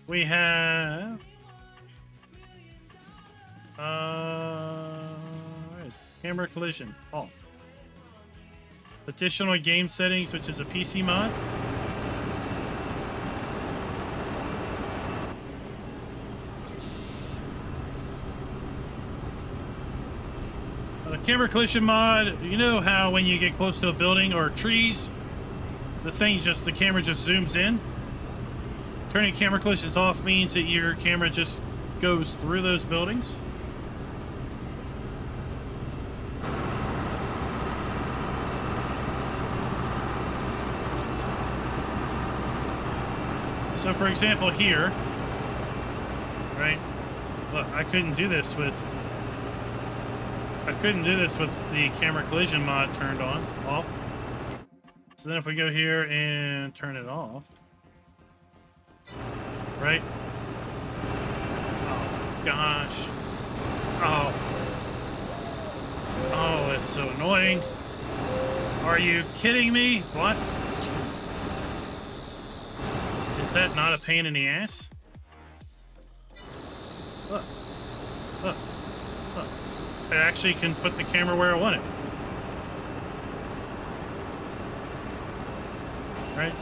we have where is it? Camera collision off. Additional game settings, which is a PC mod. The camera collision mod, you know how when you get close to a building or trees, the camera just zooms in? Turning camera collisions off means that your camera just goes through those buildings. So for example here, right, look, I couldn't do this with the camera collision mod turned off. So then if we go here and turn it off, right? Oh gosh. Oh, it's so annoying. Are you kidding me? What? Is that not a pain in the ass? Look. Look. Look. I actually can put the camera where I want it. Right?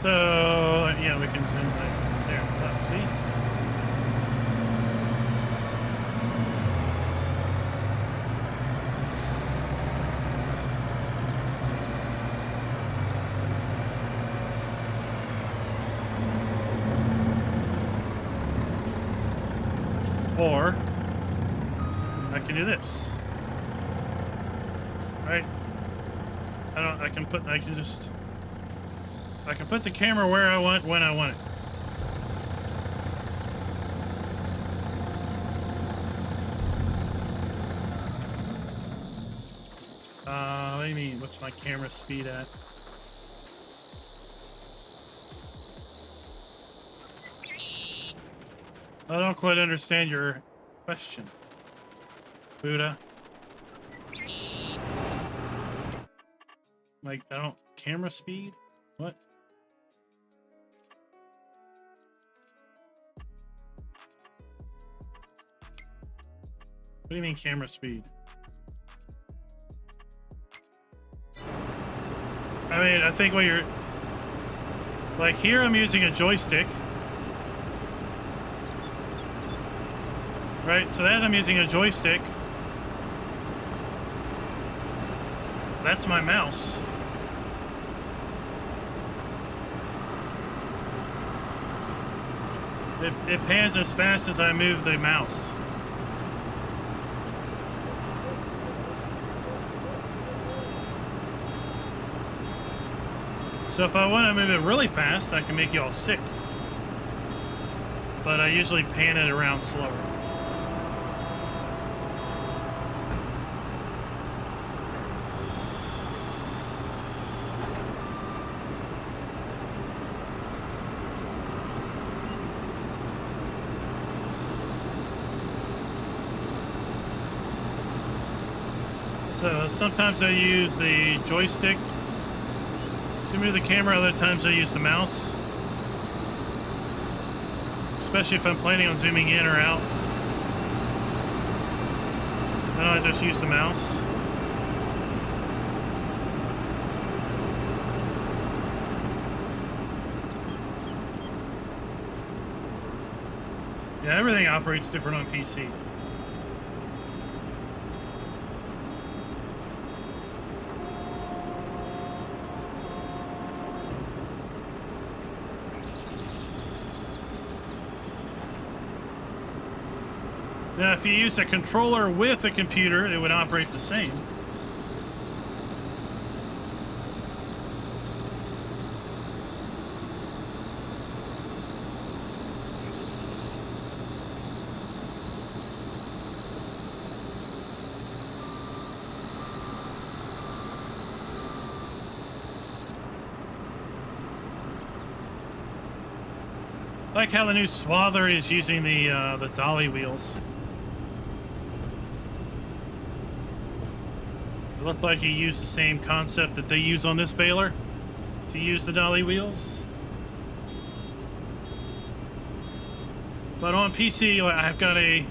So, yeah, we can zoom right there. Let's see. Or, I can do this. Right? I can put the camera where I want, when I want it. What do you mean? What's my camera speed at? I don't quite understand your question, Buddha. Like, camera speed? What? What do you mean camera speed? I mean, I think what you're... Like here I'm using a joystick. Right, so that I'm using a joystick. That's my mouse. It pans as fast as I move the mouse. So if I want to move it really fast, I can make you all sick. but I usually pan it around slower. So sometimes I use the joystick to move the camera, other times I use the mouse. Especially if I'm planning on zooming in or out. Then I just use the mouse. Yeah, everything operates different on PC. Now, if you use a controller with a computer, it would operate the same. I like how the new swather is using the dolly wheels. It looked like he used the same concept that they use on this baler to use the dolly wheels. But on PC, I've got a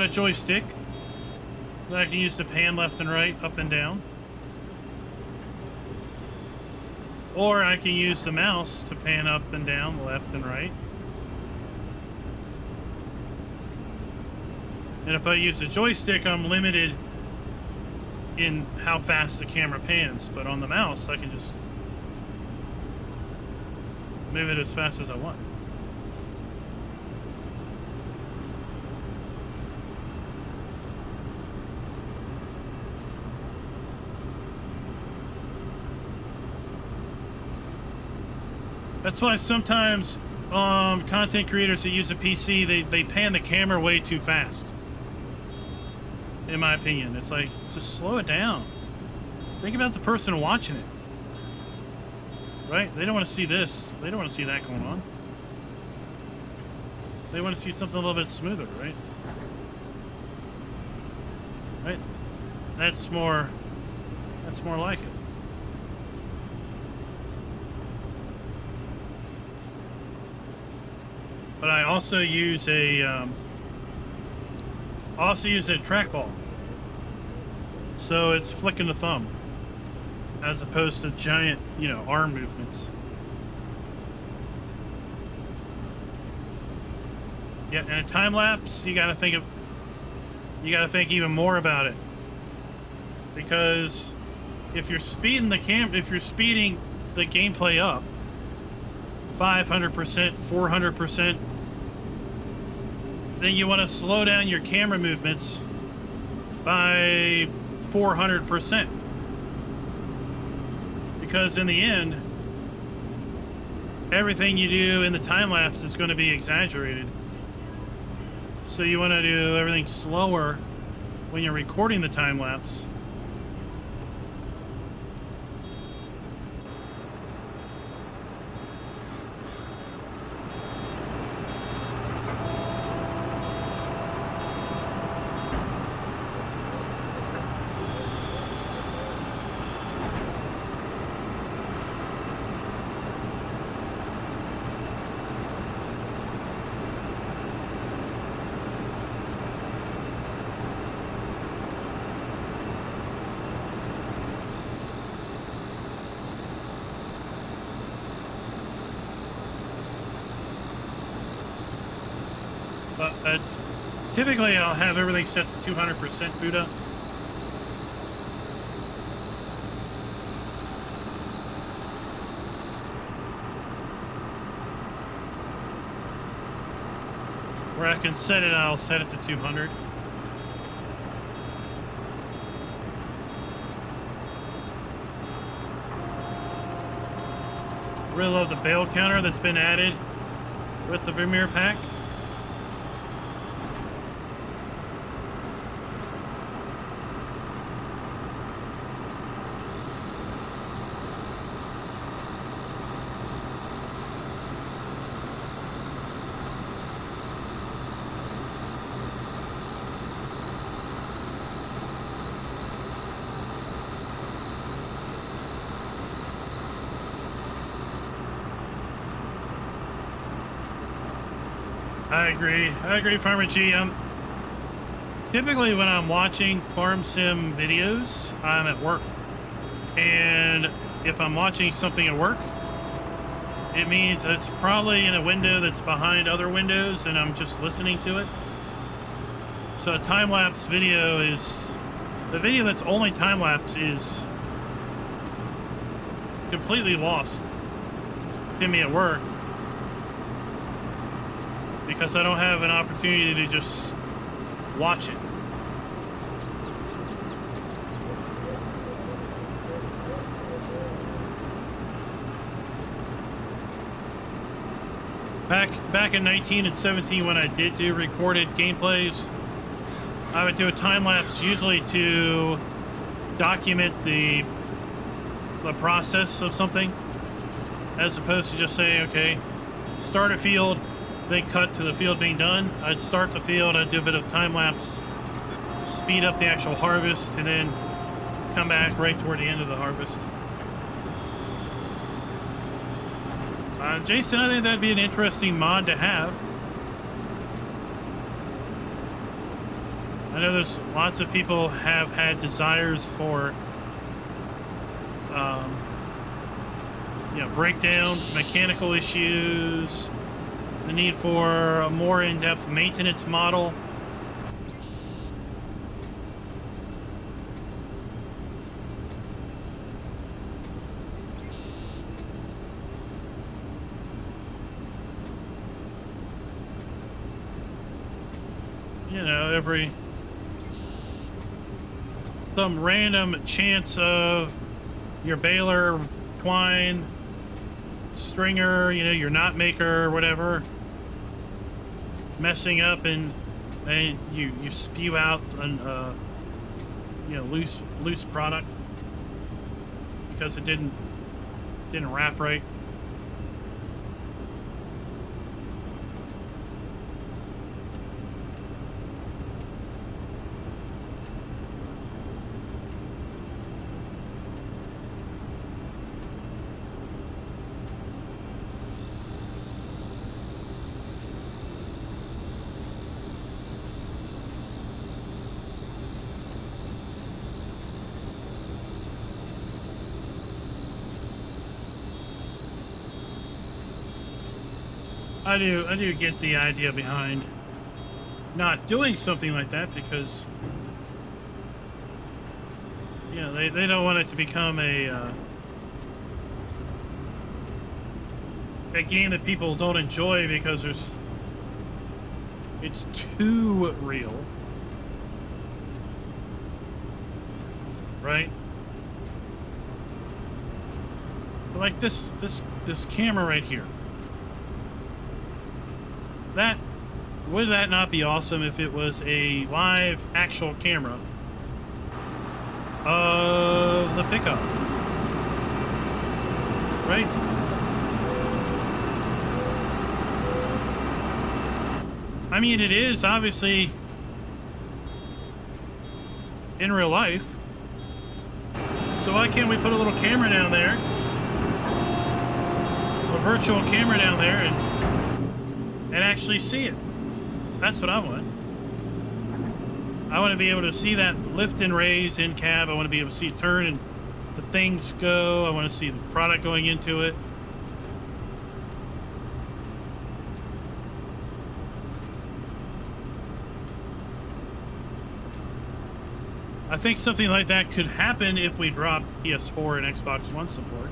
joystick that I can use to pan left and right, up and down. Or I can use the mouse to pan up and down, left and right. And if I use the joystick, I'm limited in how fast the camera pans, but on the mouse I can just move it as fast as I want. That's why sometimes content creators that use a PC, they pan the camera way too fast. In my opinion, it's like, just slow it down. Think about the person watching it. Right? They don't want to see this. They don't want to see that going on. They want to see something a little bit smoother, right? Right? That's more like it. But I also use a trackball. So it's flicking the thumb as opposed to giant, arm movements. Yeah, and a time lapse, you gotta think even more about it. Because if you're speeding the gameplay up 500%, 400%, then you want to slow down your camera movements by 400%. Because in the end, everything you do in the time lapse is going to be exaggerated. So you want to do everything slower when you're recording the time lapse. But typically I'll have everything set to 200% Buddha. Where I can set it, I'll set it to 200. Really love the bale counter that's been added with the Vermeer pack. I agree, Farmer G. Typically when I'm watching farm sim videos, I'm at work. And if I'm watching something at work, it means it's probably in a window that's behind other windows and I'm just listening to it. So a time-lapse video is... The video that's only time-lapse is completely lost to me at work. Because I don't have an opportunity to just watch it. Back in 19 and 17 when I did do recorded gameplays, I would do a time lapse usually to document the process of something, as opposed to just saying, okay, start a field, then cut to the field being done. I'd start the field, I'd do a bit of time lapse, speed up the actual harvest, and then come back right toward the end of the harvest. Jason, I think that'd be an interesting mod to have. I know there's lots of people have had desires for you know, breakdowns, mechanical issues, the need for a more in-depth maintenance model. You know, some random chance of your baler, twine, stringer, you know, your knot maker or whatever, messing up, and you spew out an you know, loose product because it didn't wrap right. I do get the idea behind not doing something like that, because you know, they don't want it to become a game that people don't enjoy because it's too real, right? But like this camera right here. Would that not be awesome if it was a live actual camera of the pickup, right? I mean, it is obviously in real life, so why can't we put a little camera down there, a virtual camera down there, and actually see it? That's what I want. I want to be able to see that lift and raise in cab. I want to be able to see it turn and the things go. I want to see the product going into it. I think something like that could happen if we drop PS4 and Xbox One support.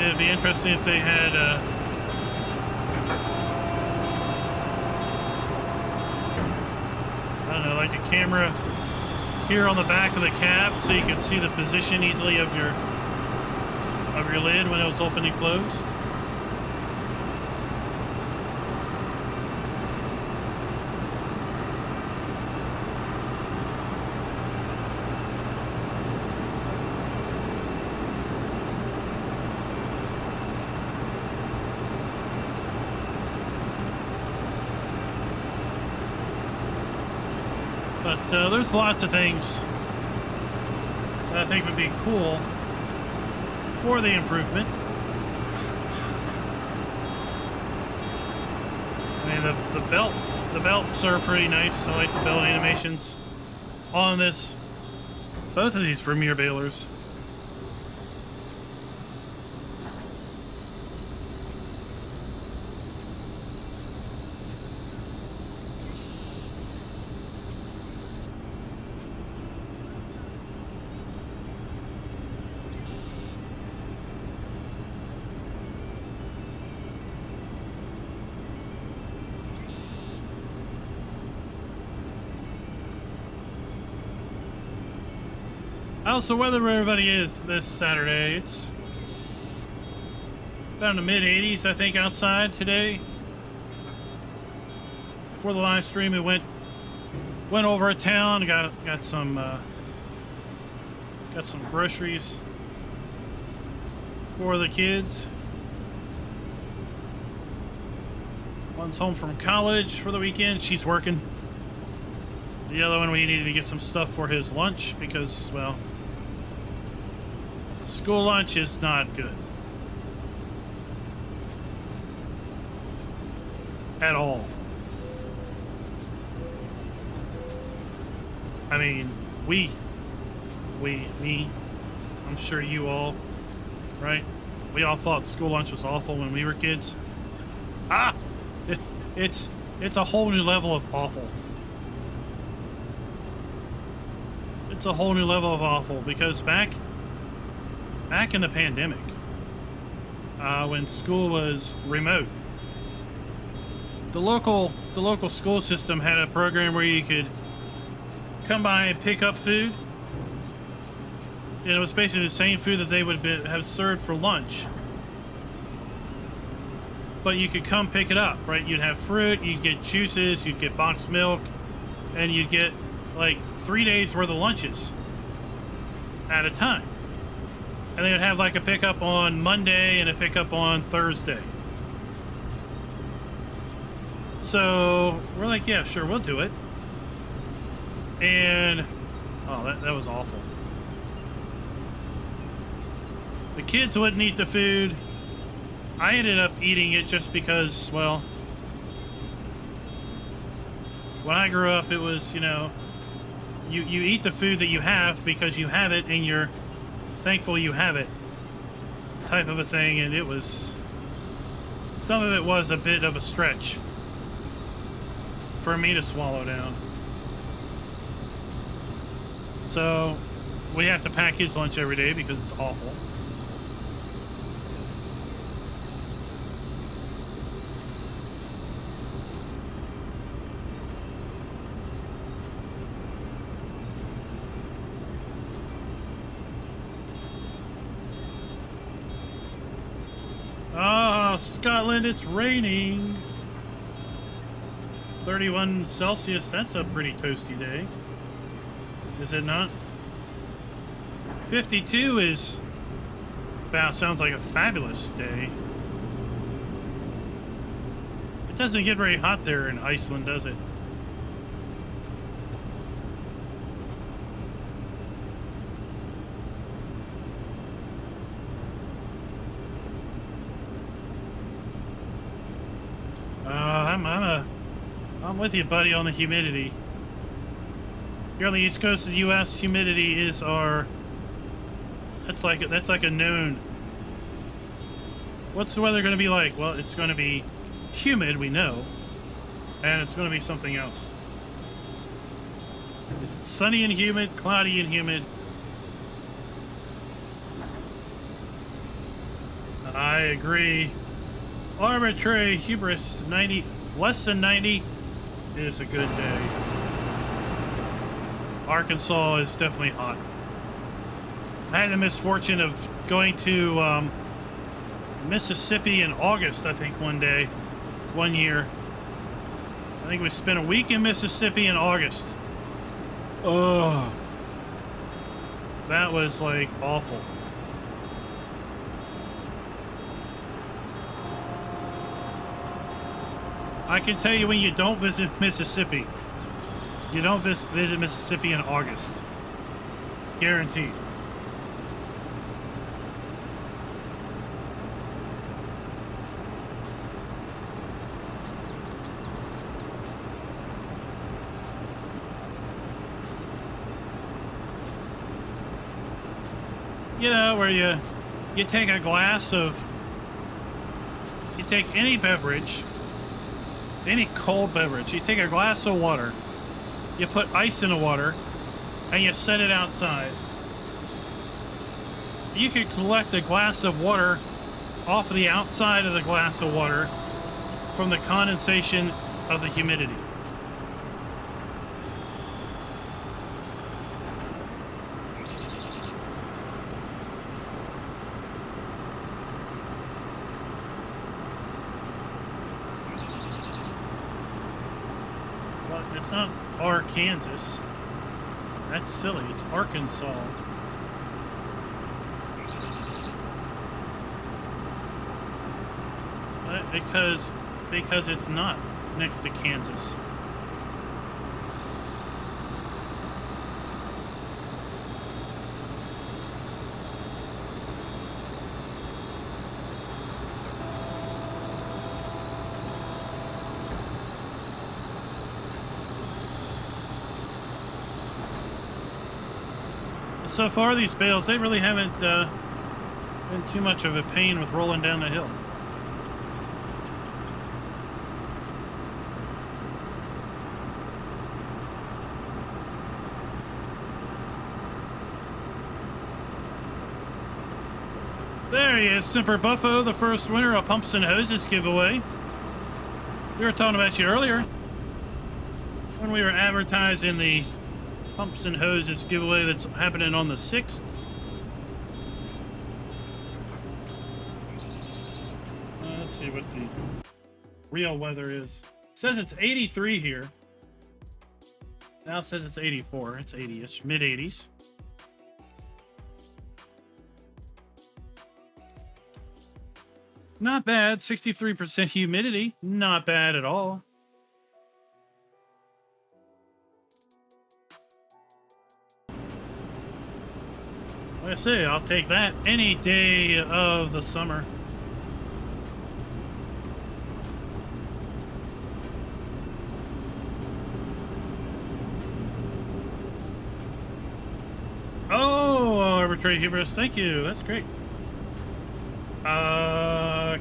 It'd be interesting if they had don't know, like a camera here on the back of the cab so you can see the position easily of your lid when it was open and closed. But there's lots of things that I think would be cool for the improvement. I mean, the belts are pretty nice. I like the belt animations on both of these Vermeer balers. How's the weather where everybody is this Saturday? It's about in the mid-80s, I think, outside today. Before the live stream, we went over to town, got some groceries for the kids. One's home from college for the weekend. She's working. The other one, we needed to get some stuff for his lunch because, well, school lunch is not good. At all. I mean, me, I'm sure you all, right? We all thought school lunch was awful when we were kids. It's a whole new level of awful. It's a whole new level of awful because back in the pandemic, when school was remote, the local school system had a program where you could come by and pick up food. And it was basically the same food that they would have served for lunch, but you could come pick it up, right? You'd have fruit, you'd get juices, you'd get boxed milk, and you'd get like 3 days worth of lunches at a time. And they would have like a pickup on Monday and a pickup on Thursday. So we're like, yeah, sure, we'll do it. And oh, that was awful. The kids wouldn't eat the food. I ended up eating it just because, well, when I grew up, it was, you know, you eat the food that you have because you have it and you're thankful you have it, type of a thing. And it was, some of it was a bit of a stretch for me to swallow down. So we have to pack his lunch every day because it's awful. Scotland, it's raining. 31 Celsius, that's a pretty toasty day. Is it not? 52 is about, sounds like a fabulous day. It doesn't get very hot there in Iceland, does it? I'm with you, buddy, on the humidity. Here on the east coast of the U.S., humidity is that's like a known. What's the weather going to be like? Well, it's going to be humid, we know, and it's going to be something else. It's sunny and humid, cloudy and humid. I agree. Arbitrary hubris, 90, less than 90 is a good day. Arkansas is definitely hot. I had the misfortune of going to Mississippi in August, I think, one year. I think we spent a week in Mississippi in August. Oh, that was like awful. I can tell you when you don't visit Mississippi, you don't visit Mississippi in August. Guaranteed. You know, where you take a glass of, you take any beverage, any cold beverage, you take a glass of water, you put ice in the water, and you set it outside. You can collect a glass of water off of the outside of the glass of water from the condensation of the humidity. It's not Arkansas. That's silly. It's Arkansas. But because it's not next to Kansas. So far, these bales, they really haven't been too much of a pain with rolling down the hill. There he is, Semper Buffo, the first winner of Pumps and Hoses giveaway. We were talking about you earlier when we were advertising the Pumps and Hoses giveaway that's happening on the 6th. Let's see what the real weather is. It says it's 83 here. Now it says it's 84. It's 80-ish, mid-80s. Not bad. 63% humidity. Not bad at all. Like I say, I'll take that any day of the summer. Oh, Arbitrary Hubris, thank you. That's great.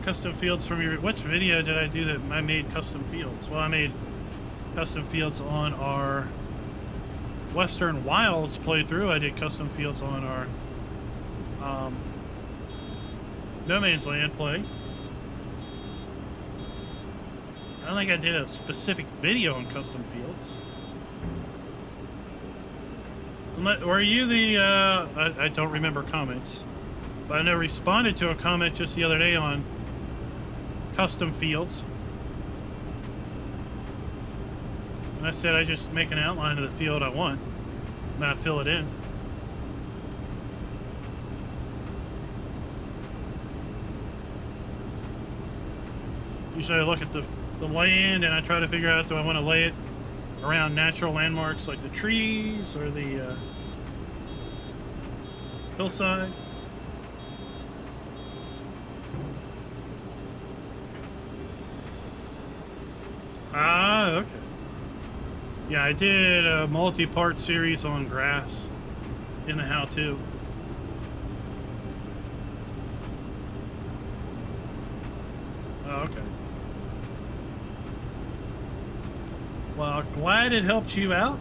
Custom fields from your... Which video did I do that I made custom fields? Well, I made custom fields on our Western Wilds playthrough. I did custom fields on our No Man's Land play. I don't think I did a specific video on custom fields. Were you the, I don't remember comments, but I know responded to a comment just the other day on custom fields. And I said I just make an outline of the field I want, and I fill it in. Usually I look at the land and I try to figure out, do I want to lay it around natural landmarks like the trees or the hillside. Ah, okay. Yeah, I did a multi-part series on grass in the how-to. Oh, okay. Well, glad it helped you out.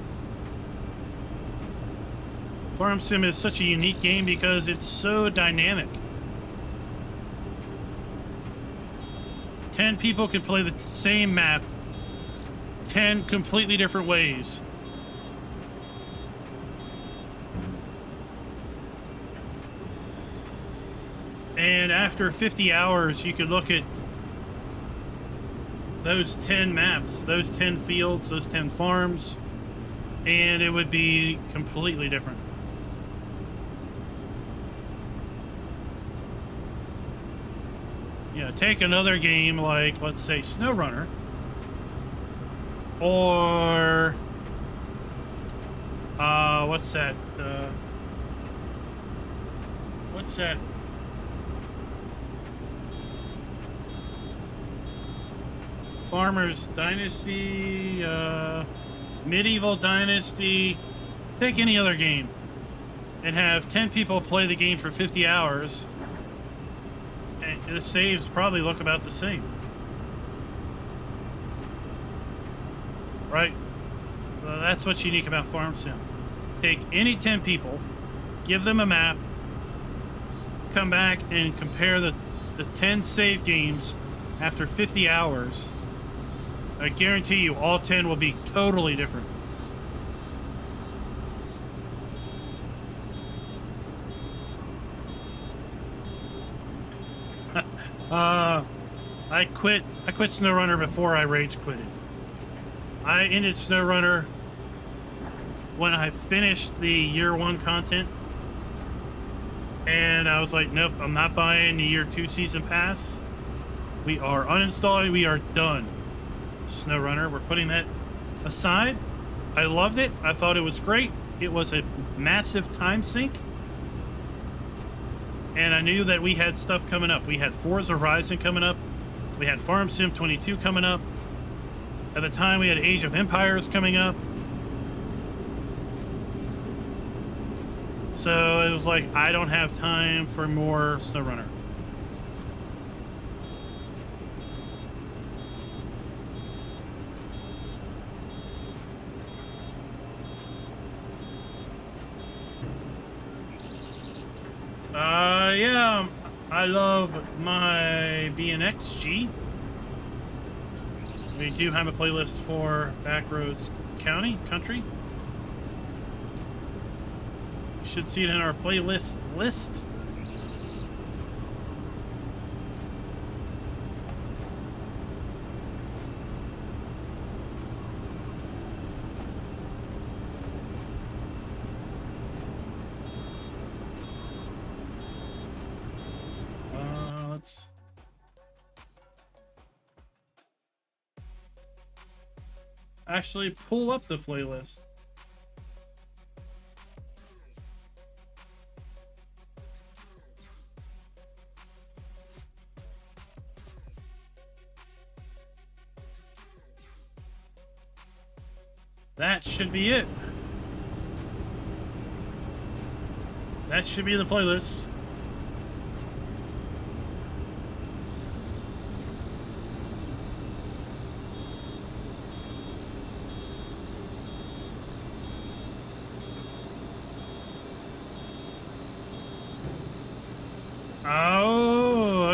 Farm Sim is such a unique game because it's so dynamic. 10 people could play the same map 10 completely different ways. And after 50 hours, you could look at those 10 maps, those 10 fields, those 10 farms, and it would be completely different. Yeah, take another game like, let's say, SnowRunner, or what's that? What's that? Farmers Dynasty, Medieval Dynasty. Take any other game and have 10 people play the game for 50 hours. And the saves probably look about the same. Right? Well, that's what's unique about Farm Sim. Take any 10 people, give them a map, come back and compare the 10 save games after 50 hours. I guarantee you all 10 will be totally different. I quit SnowRunner before I rage quitted. I ended SnowRunner when I finished the year 1 content. And I was like, nope, I'm not buying the year 2 season pass. We are uninstalling, we are done. SnowRunner, we're putting that aside. I loved it. I thought it was great. It was a massive time sink. And I knew that we had stuff coming up. We had Forza Horizon coming up. We had Farm Sim 22 coming up. At the time, we had Age of Empires coming up. So it was like, I don't have time for more SnowRunner. Yeah, I love my BNXG. We do have a playlist for Backroads Country. You should see it in our playlist list. Actually pull up the playlist. That should be it. That should be the playlist.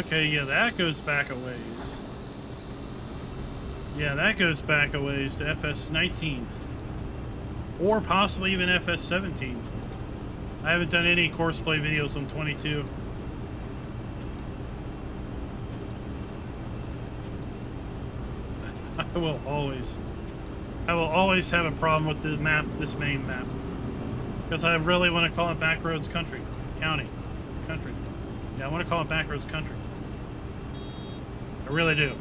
Okay, yeah, that goes back a ways. Yeah, that goes back a ways to FS19. Or possibly even FS17. I haven't done any courseplay videos on 22. I will always have a problem with the map, this main map. Because I really want to call it Backroads Country. Country. Yeah, I want to call it Backroads Country. I really do.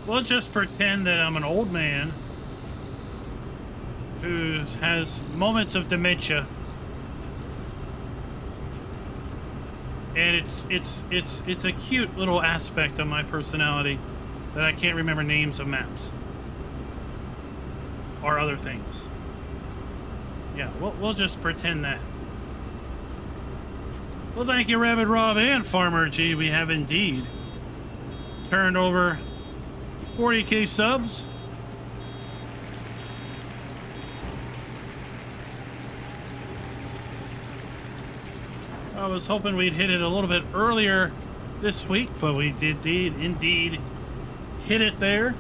We'll just pretend that I'm an old man who has moments of dementia, and it's a cute little aspect of my personality that I can't remember names of maps or other things. Yeah, we'll just pretend that. Well, thank you, Rabbit Rob and Farmer G. We have indeed turned over 40K subs. I was hoping we'd hit it a little bit earlier this week, but we did indeed hit it there.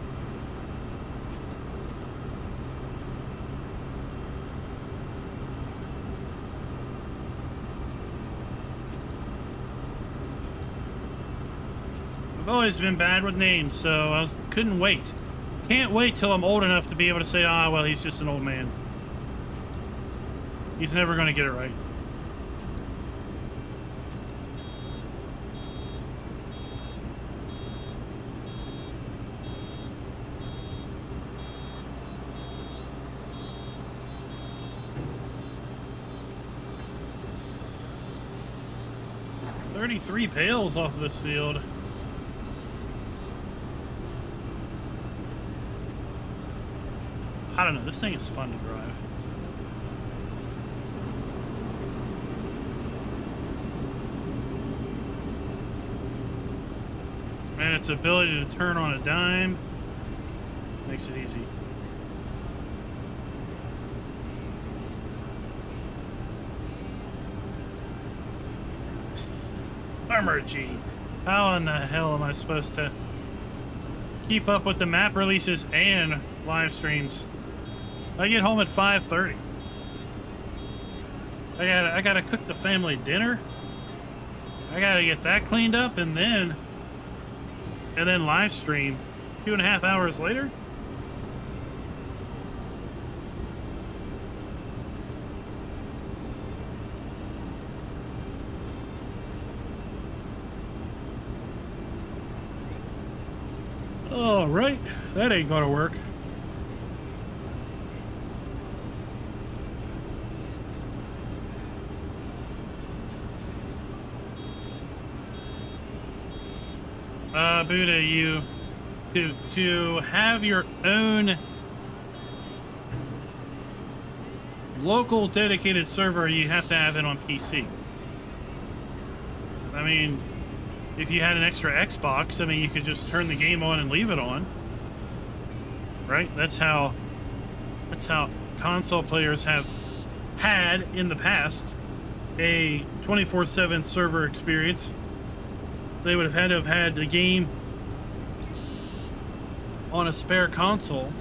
I've always been bad with names, so I couldn't wait. Can't wait till I'm old enough to be able to say, ah, well, he's just an old man. He's never going to get it right. $33 bales off of this field. I don't know, this thing is fun to drive. And its ability to turn on a dime makes it easy. Farmer G. How in the hell am I supposed to keep up with the map releases and live streams? I get home at 5:30. I gotta cook the family dinner. I gotta get that cleaned up and then live stream 2.5 hours later. All right, that ain't gonna work. Buddha, you to have your own local dedicated server, you have to have it on PC. I mean, if you had an extra Xbox, I mean, you could just turn the game on and leave it on, right? That's how console players have had in the past a 24/7 server experience. They would have had to have had the game on a spare console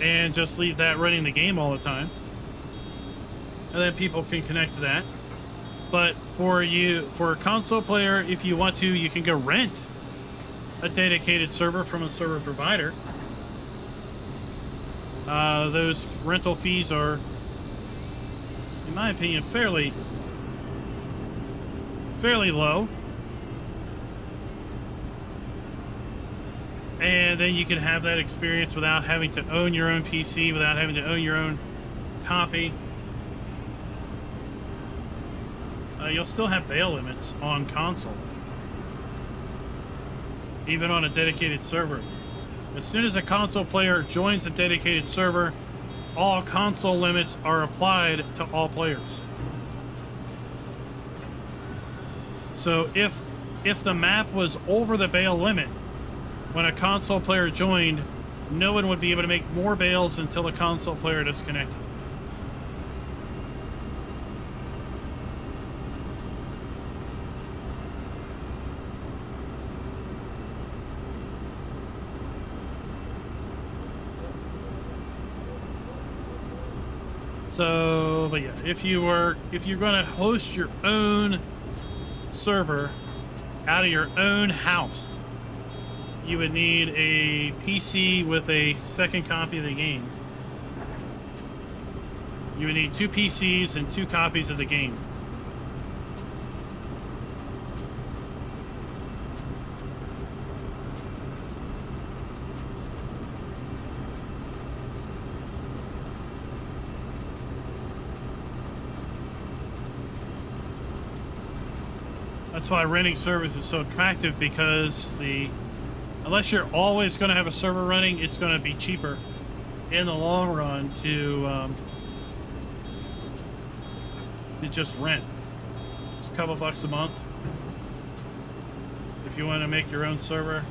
and just leave that running the game all the time, and then people can connect to that. But for a console player, if you want to, you can go rent a dedicated server from a server provider. Those rental fees are, in my opinion, fairly low. And then you can have that experience without having to own your own PC, without having to own your own copy. You'll still have bale limits on console, even on a dedicated server. As soon as a console player joins a dedicated server, all console limits are applied to all players. So if the map was over the bale limit, when a console player joined, no one would be able to make more bales until the console player disconnected. So, but yeah, if you're going to host your own server out of your own house, you would need a PC with a second copy of the game. You would need 2 PCs and 2 copies of the game. That's why renting servers is so attractive, because unless you're always going to have a server running, it's going to be cheaper in the long run to just rent. It's a couple bucks a month if you want to make your own server.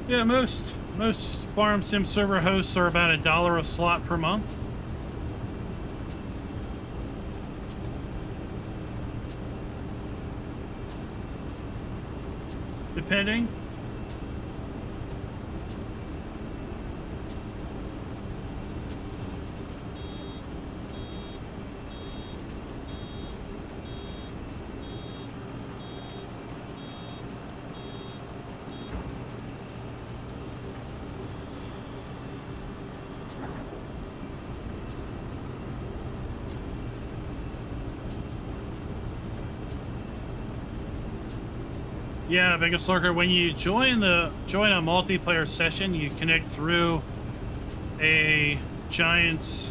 Yeah, most farm sim server hosts are about $1 a slot per month. Depending. Yeah, Biggest Lurker, when you join a multiplayer session, you connect through a Giants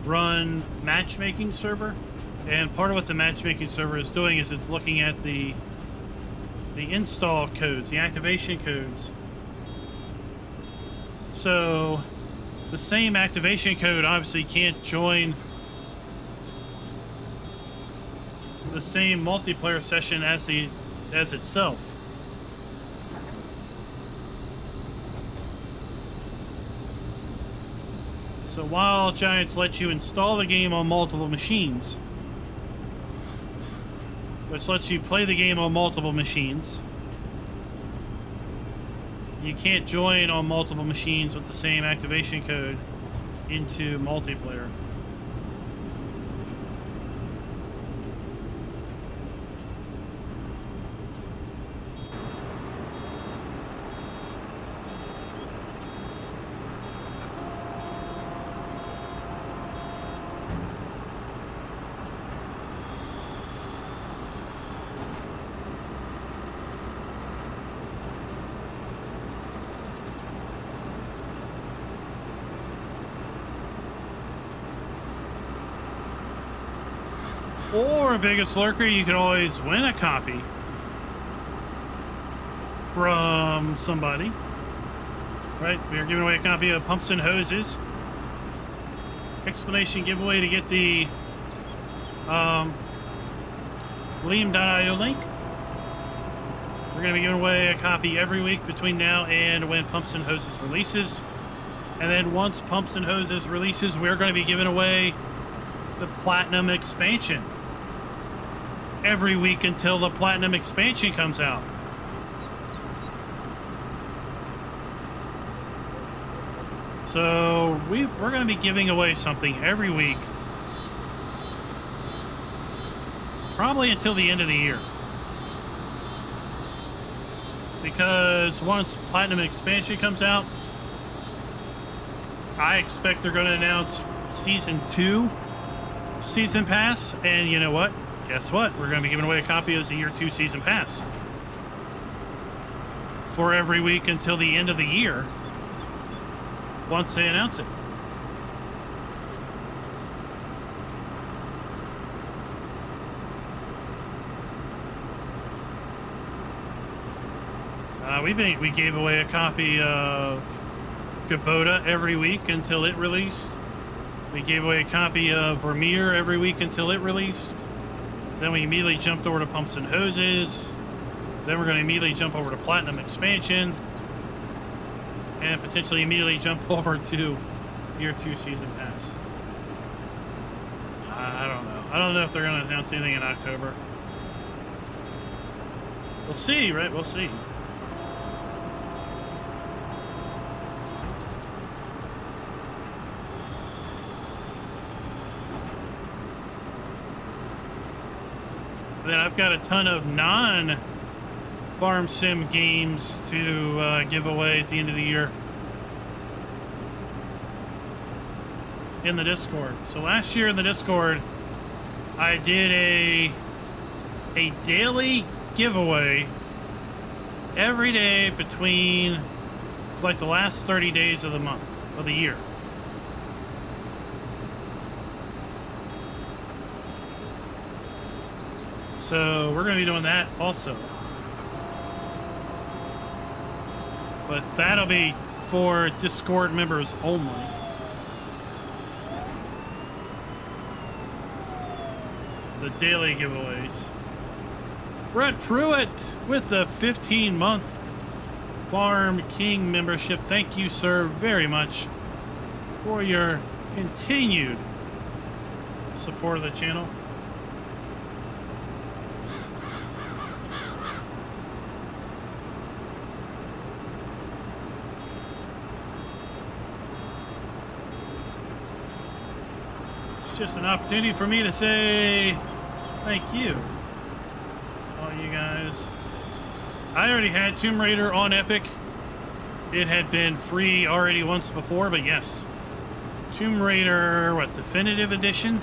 run matchmaking server. And part of what the matchmaking server is doing is it's looking at the install codes, the activation codes. So the same activation code obviously can't join the same multiplayer session as itself. So while Giants lets you install the game on multiple machines, which lets you play the game on multiple machines, you can't join on multiple machines with the same activation code into multiplayer. Or, Biggest Lurker, you could always win a copy from somebody. Right? We are giving away a copy of Pumps and Hoses. Explanation giveaway to get the Gleam.io link. We're going to be giving away a copy every week between now and when Pumps and Hoses releases. And then once Pumps and Hoses releases, we're going to be giving away the Platinum expansion every week until the Platinum expansion comes out. So we're going to be giving away something every week, probably until the end of the year. Because once Platinum expansion comes out, I expect they're going to announce Season 2 Season Pass, and you know what? Guess what? We're going to be giving away a copy of the Year 2 Season Pass for every week until the end of the year once they announce it. We gave away a copy of Kubota every week until it released. We gave away a copy of Vermeer every week until it released. Then we immediately jumped over to Pumps and Hoses. Then we're going to immediately jump over to Platinum Expansion. And potentially immediately jump over to Year 2 Season Pass. I don't know. I don't know if they're going to announce anything in October. We'll see, right? We'll see. Then I've got a ton of non-farm sim games to give away at the end of the year in the Discord. So last year in the Discord, I did a daily giveaway every day between like the last 30 days of the month of the year. So we're going to be doing that also. But that'll be for Discord members only. The daily giveaways. Brett Pruitt with the 15-month Farm King membership. Thank you, sir, very much for your continued support of the channel. It's just an opportunity for me to say thank you, all you guys. I already had Tomb Raider on Epic. It had been free already once before, but yes. Tomb Raider, what, Definitive Edition?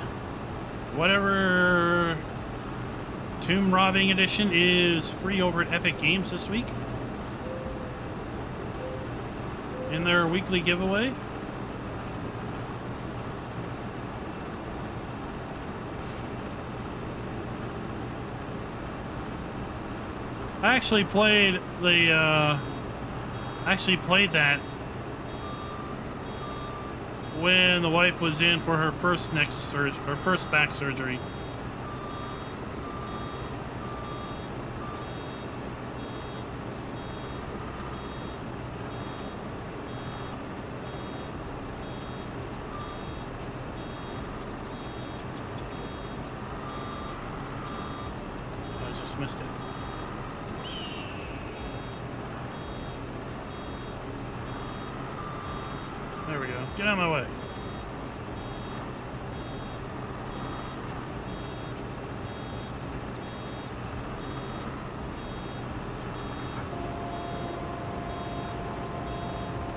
Whatever. Tomb Robbing Edition is free over at Epic Games this week. In their weekly giveaway. I actually played that when the wife was in for her first back surgery. I just missed it. There we go. Get out of my way.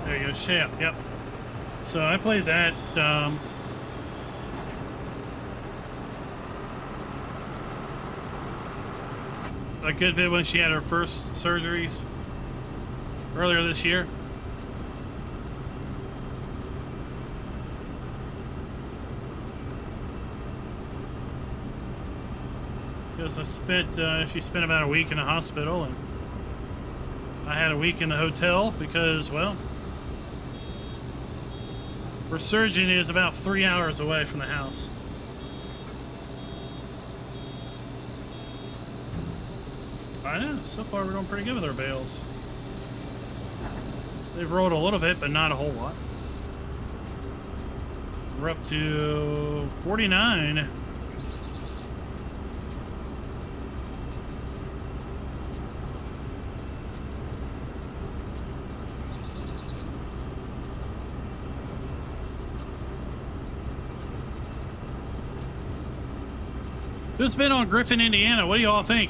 There you go, Shale. Yep. So I played that. A good bit when she had her first surgeries earlier this year. Because she spent about a week in the hospital, and I had a week in the hotel because, well, her surgeon is about 3 hours away from the house. I know, so far we're doing pretty good with our bales. They've rolled a little bit, but not a whole lot. We're up to 49. Who's been on Griffin, Indiana? What do y'all think?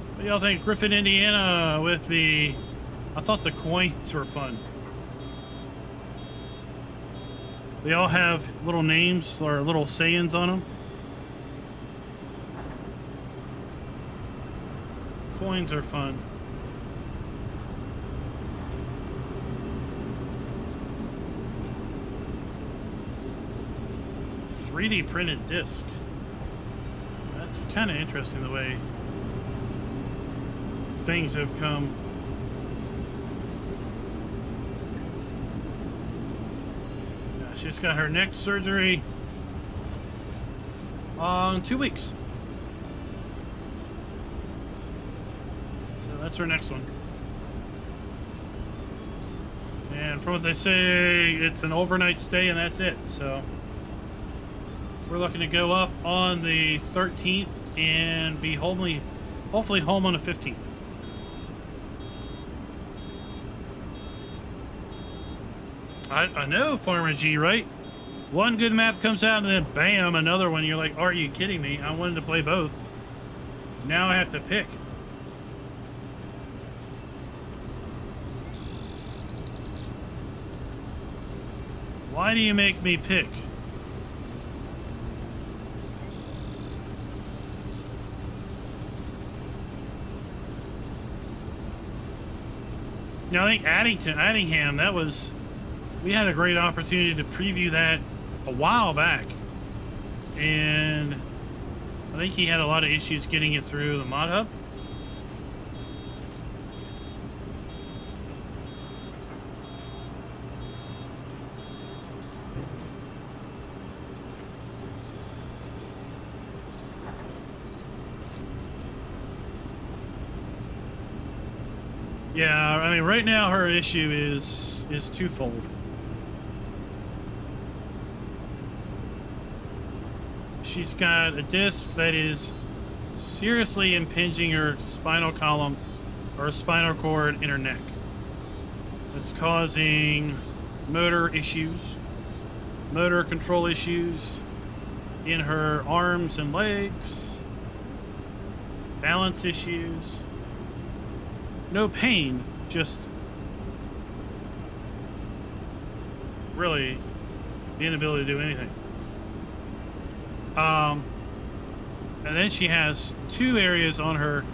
What do y'all think? Griffin, Indiana with the... I thought the coins were fun. They all have little names or little sayings on them. Coins are fun. 3D printed disc. That's kind of interesting the way things have come. Yeah, she's got her neck surgery on 2 weeks. So that's her next one. And from what they say, it's an overnight stay and that's it. So we're looking to go up on the 13th and be hopefully home on the 15th. I know, Farmer G, right? One good map comes out and then bam, another one. You're like, are you kidding me? I wanted to play both. Now I have to pick. Why do you make me pick? Now, I think Addingham, we had a great opportunity to preview that a while back. And I think he had a lot of issues getting it through the mod hub. Yeah, I mean, right now her issue is twofold. She's got a disc that is seriously impinging her spinal column or spinal cord in her neck. It's causing motor issues, motor control issues in her arms and legs, balance issues. No pain, just really the inability to do anything. And then she has two areas on her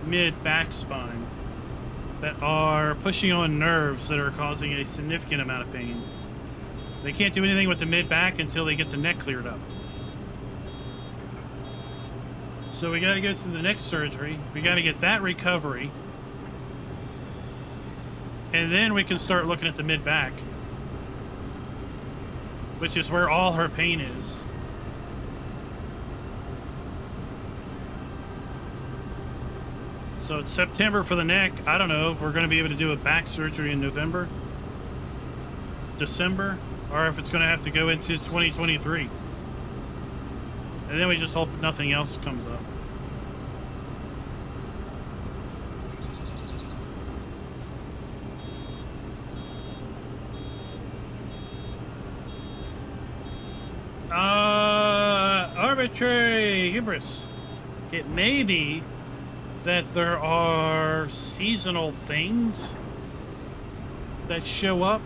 mid-back spine that are pushing on nerves that are causing a significant amount of pain. They can't do anything with the mid-back until they get the neck cleared up. So we got to go through the neck surgery. We got to get that recovery. And then we can start looking at the mid-back, which is where all her pain is. So it's September for the neck. I don't know if we're going to be able to do a back surgery in November, December, or if it's going to have to go into 2023. And then we just hope nothing else comes up. Arbitrary hubris. It may be that there are seasonal things that show up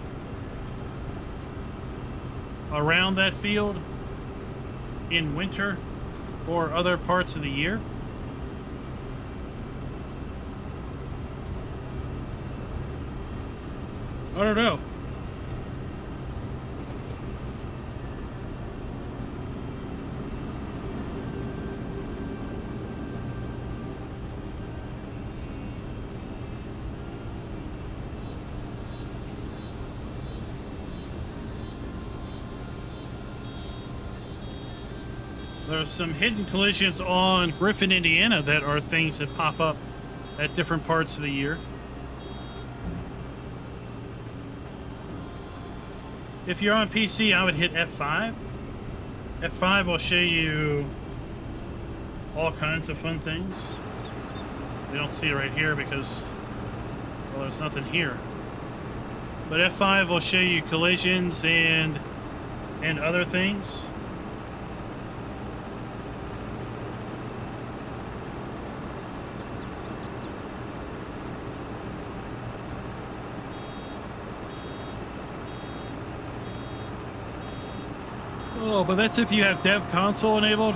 around that field in winter or other parts of the year. I don't know. There's some hidden collisions on Griffin, Indiana that are things that pop up at different parts of the year. If you're on PC, I would hit F5. F5 will show you all kinds of fun things. You don't see it right here because, well, there's nothing here. But F5 will show you collisions and other things. Oh, but that's if you have dev console enabled.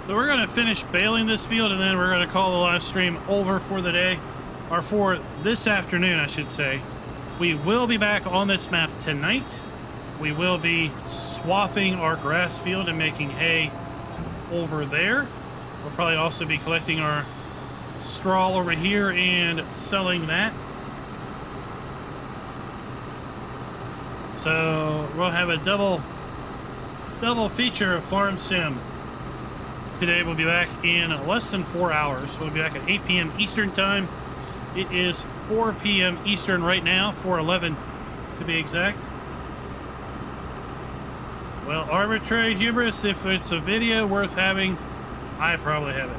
So we're going to finish baling this field, and then we're going to call the live stream over for the day, or for this afternoon, I should say. We will be back on this map tonight. We will be swathing our grass field and making hay over there. We'll probably also be collecting our straw over here and selling that. So we'll have a double feature of Farm Sim. Today we'll be back in less than 4 hours. We'll be back at 8 p.m. Eastern time. It is 4 p.m. Eastern right now, 4:11 to be exact. Well, arbitrary hubris, if it's a video worth having, I probably have it.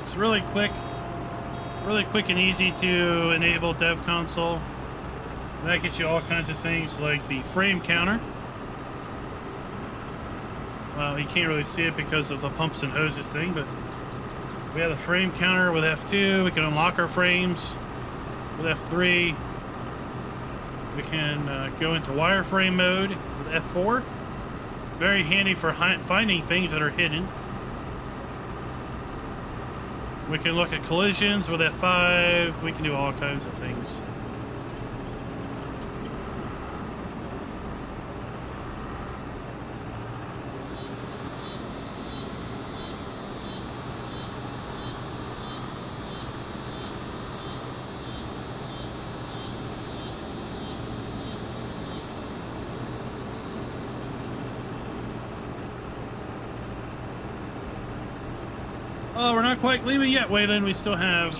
It's really quick and easy to enable dev console. That gets you all kinds of things like the frame counter. Well, you can't really see it because of the pumps and hoses thing, but we have the frame counter with F2. We can unlock our frames with F3. We can go into wireframe mode with F4. Very handy for finding things that are hidden. We can look at collisions with F5. We can do all kinds of things. Oh, we're not quite leaving yet, Wayland. We still have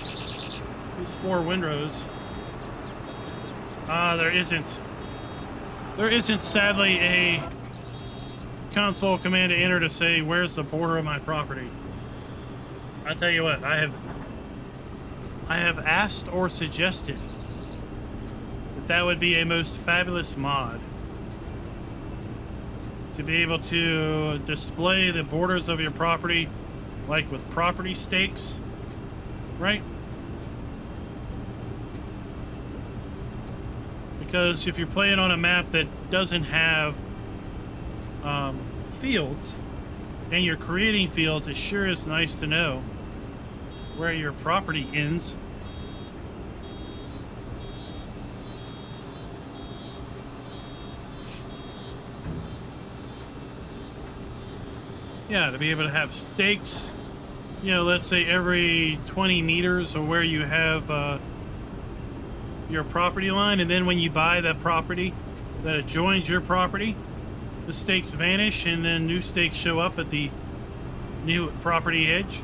these 4 windrows. There isn't. There isn't, sadly, a console command to enter to say, where's the border of my property? I tell you what, I have asked or suggested that would be a most fabulous mod. To be able to display the borders of your property like with property stakes, right? Because if you're playing on a map that doesn't have fields, and you're creating fields, it sure is nice to know where your property ends. Yeah, to be able to have stakes, you know, let's say every 20 meters or where you have your property line, and then when you buy that property that adjoins your property, the stakes vanish and then new stakes show up at the new property edge.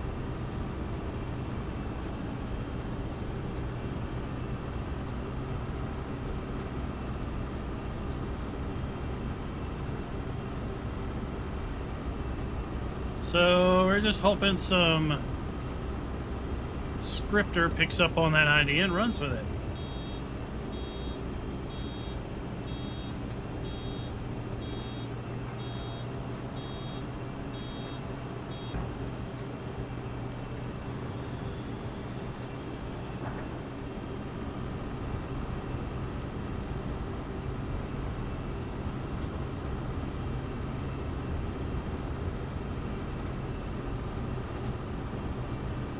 So we're just hoping some scripter picks up on that idea and runs with it.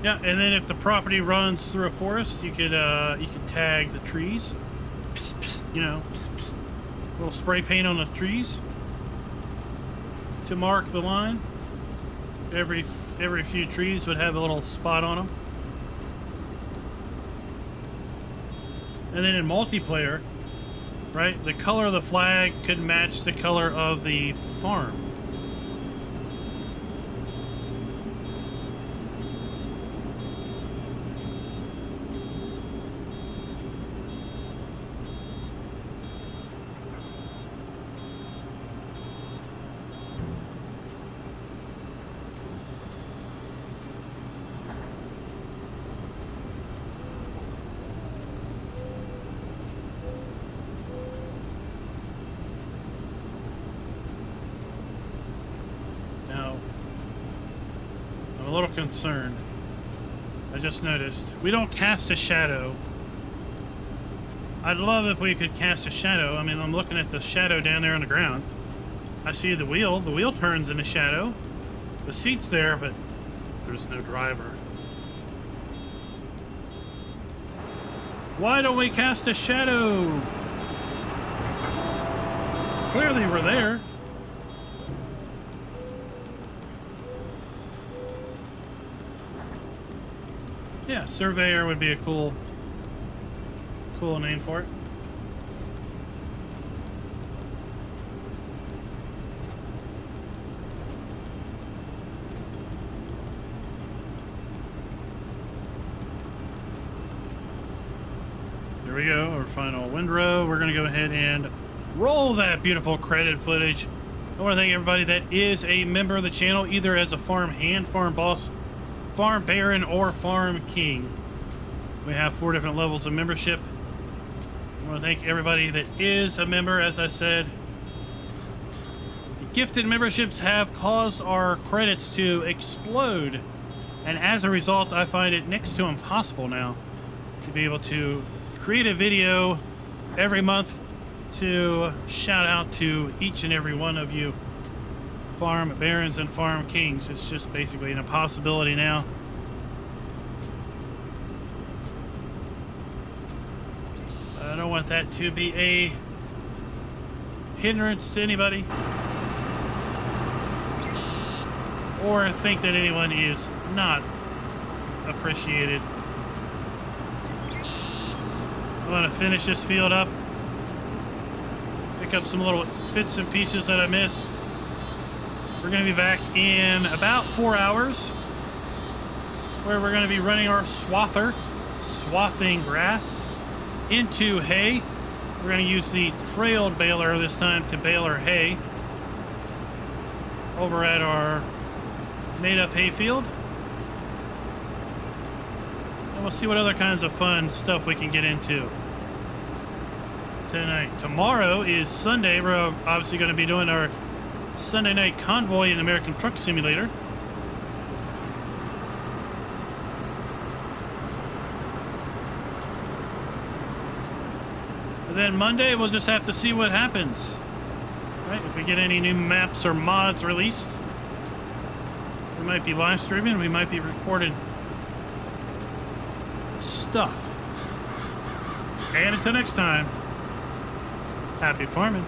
Yeah, and then if the property runs through a forest, you could tag the trees. Psst, psst, you know, psst, psst. Little spray paint on the trees to mark the line. Every few trees would have a little spot on them. And then in multiplayer, right, the color of the flag could match the color of the farm. A little concerned. I just noticed we don't cast a shadow. I'd love if we could cast a shadow. I mean, I'm looking at the shadow down there on the ground. I see the wheel turns in the shadow. The seat's there, but there's no driver. Why don't we cast a shadow? Clearly we're there. Yeah, surveyor would be a cool name for it. There we go, our final windrow. We're gonna go ahead and roll that beautiful credit footage. I want to thank everybody that is a member of the channel, either as a farm hand, farm boss, farm baron, or farm king. We have 4 different levels of membership. I want to thank everybody that is a member. As I said, the gifted memberships have caused our credits to explode, and as a result I find it next to impossible now to be able to create a video every month to shout out to each and every one of you farm barons and farm kings. It's just basically an impossibility now. I don't want that to be a hindrance to anybody, or think that anyone is not appreciated. I want to finish this field up, pick up some little bits and pieces that I missed. We're going to be back in about 4 hours, where we're going to be running our swather, swathing grass into hay. We're going to use the trailed baler this time to bale our hay over at our made-up hay field. And we'll see what other kinds of fun stuff we can get into tonight. Tomorrow is Sunday. We're obviously going to be doing our Sunday night convoy in American Truck Simulator. And then Monday, we'll just have to see what happens. Right? If we get any new maps or mods released, we might be live streaming, we might be recording stuff. And until next time, happy farming.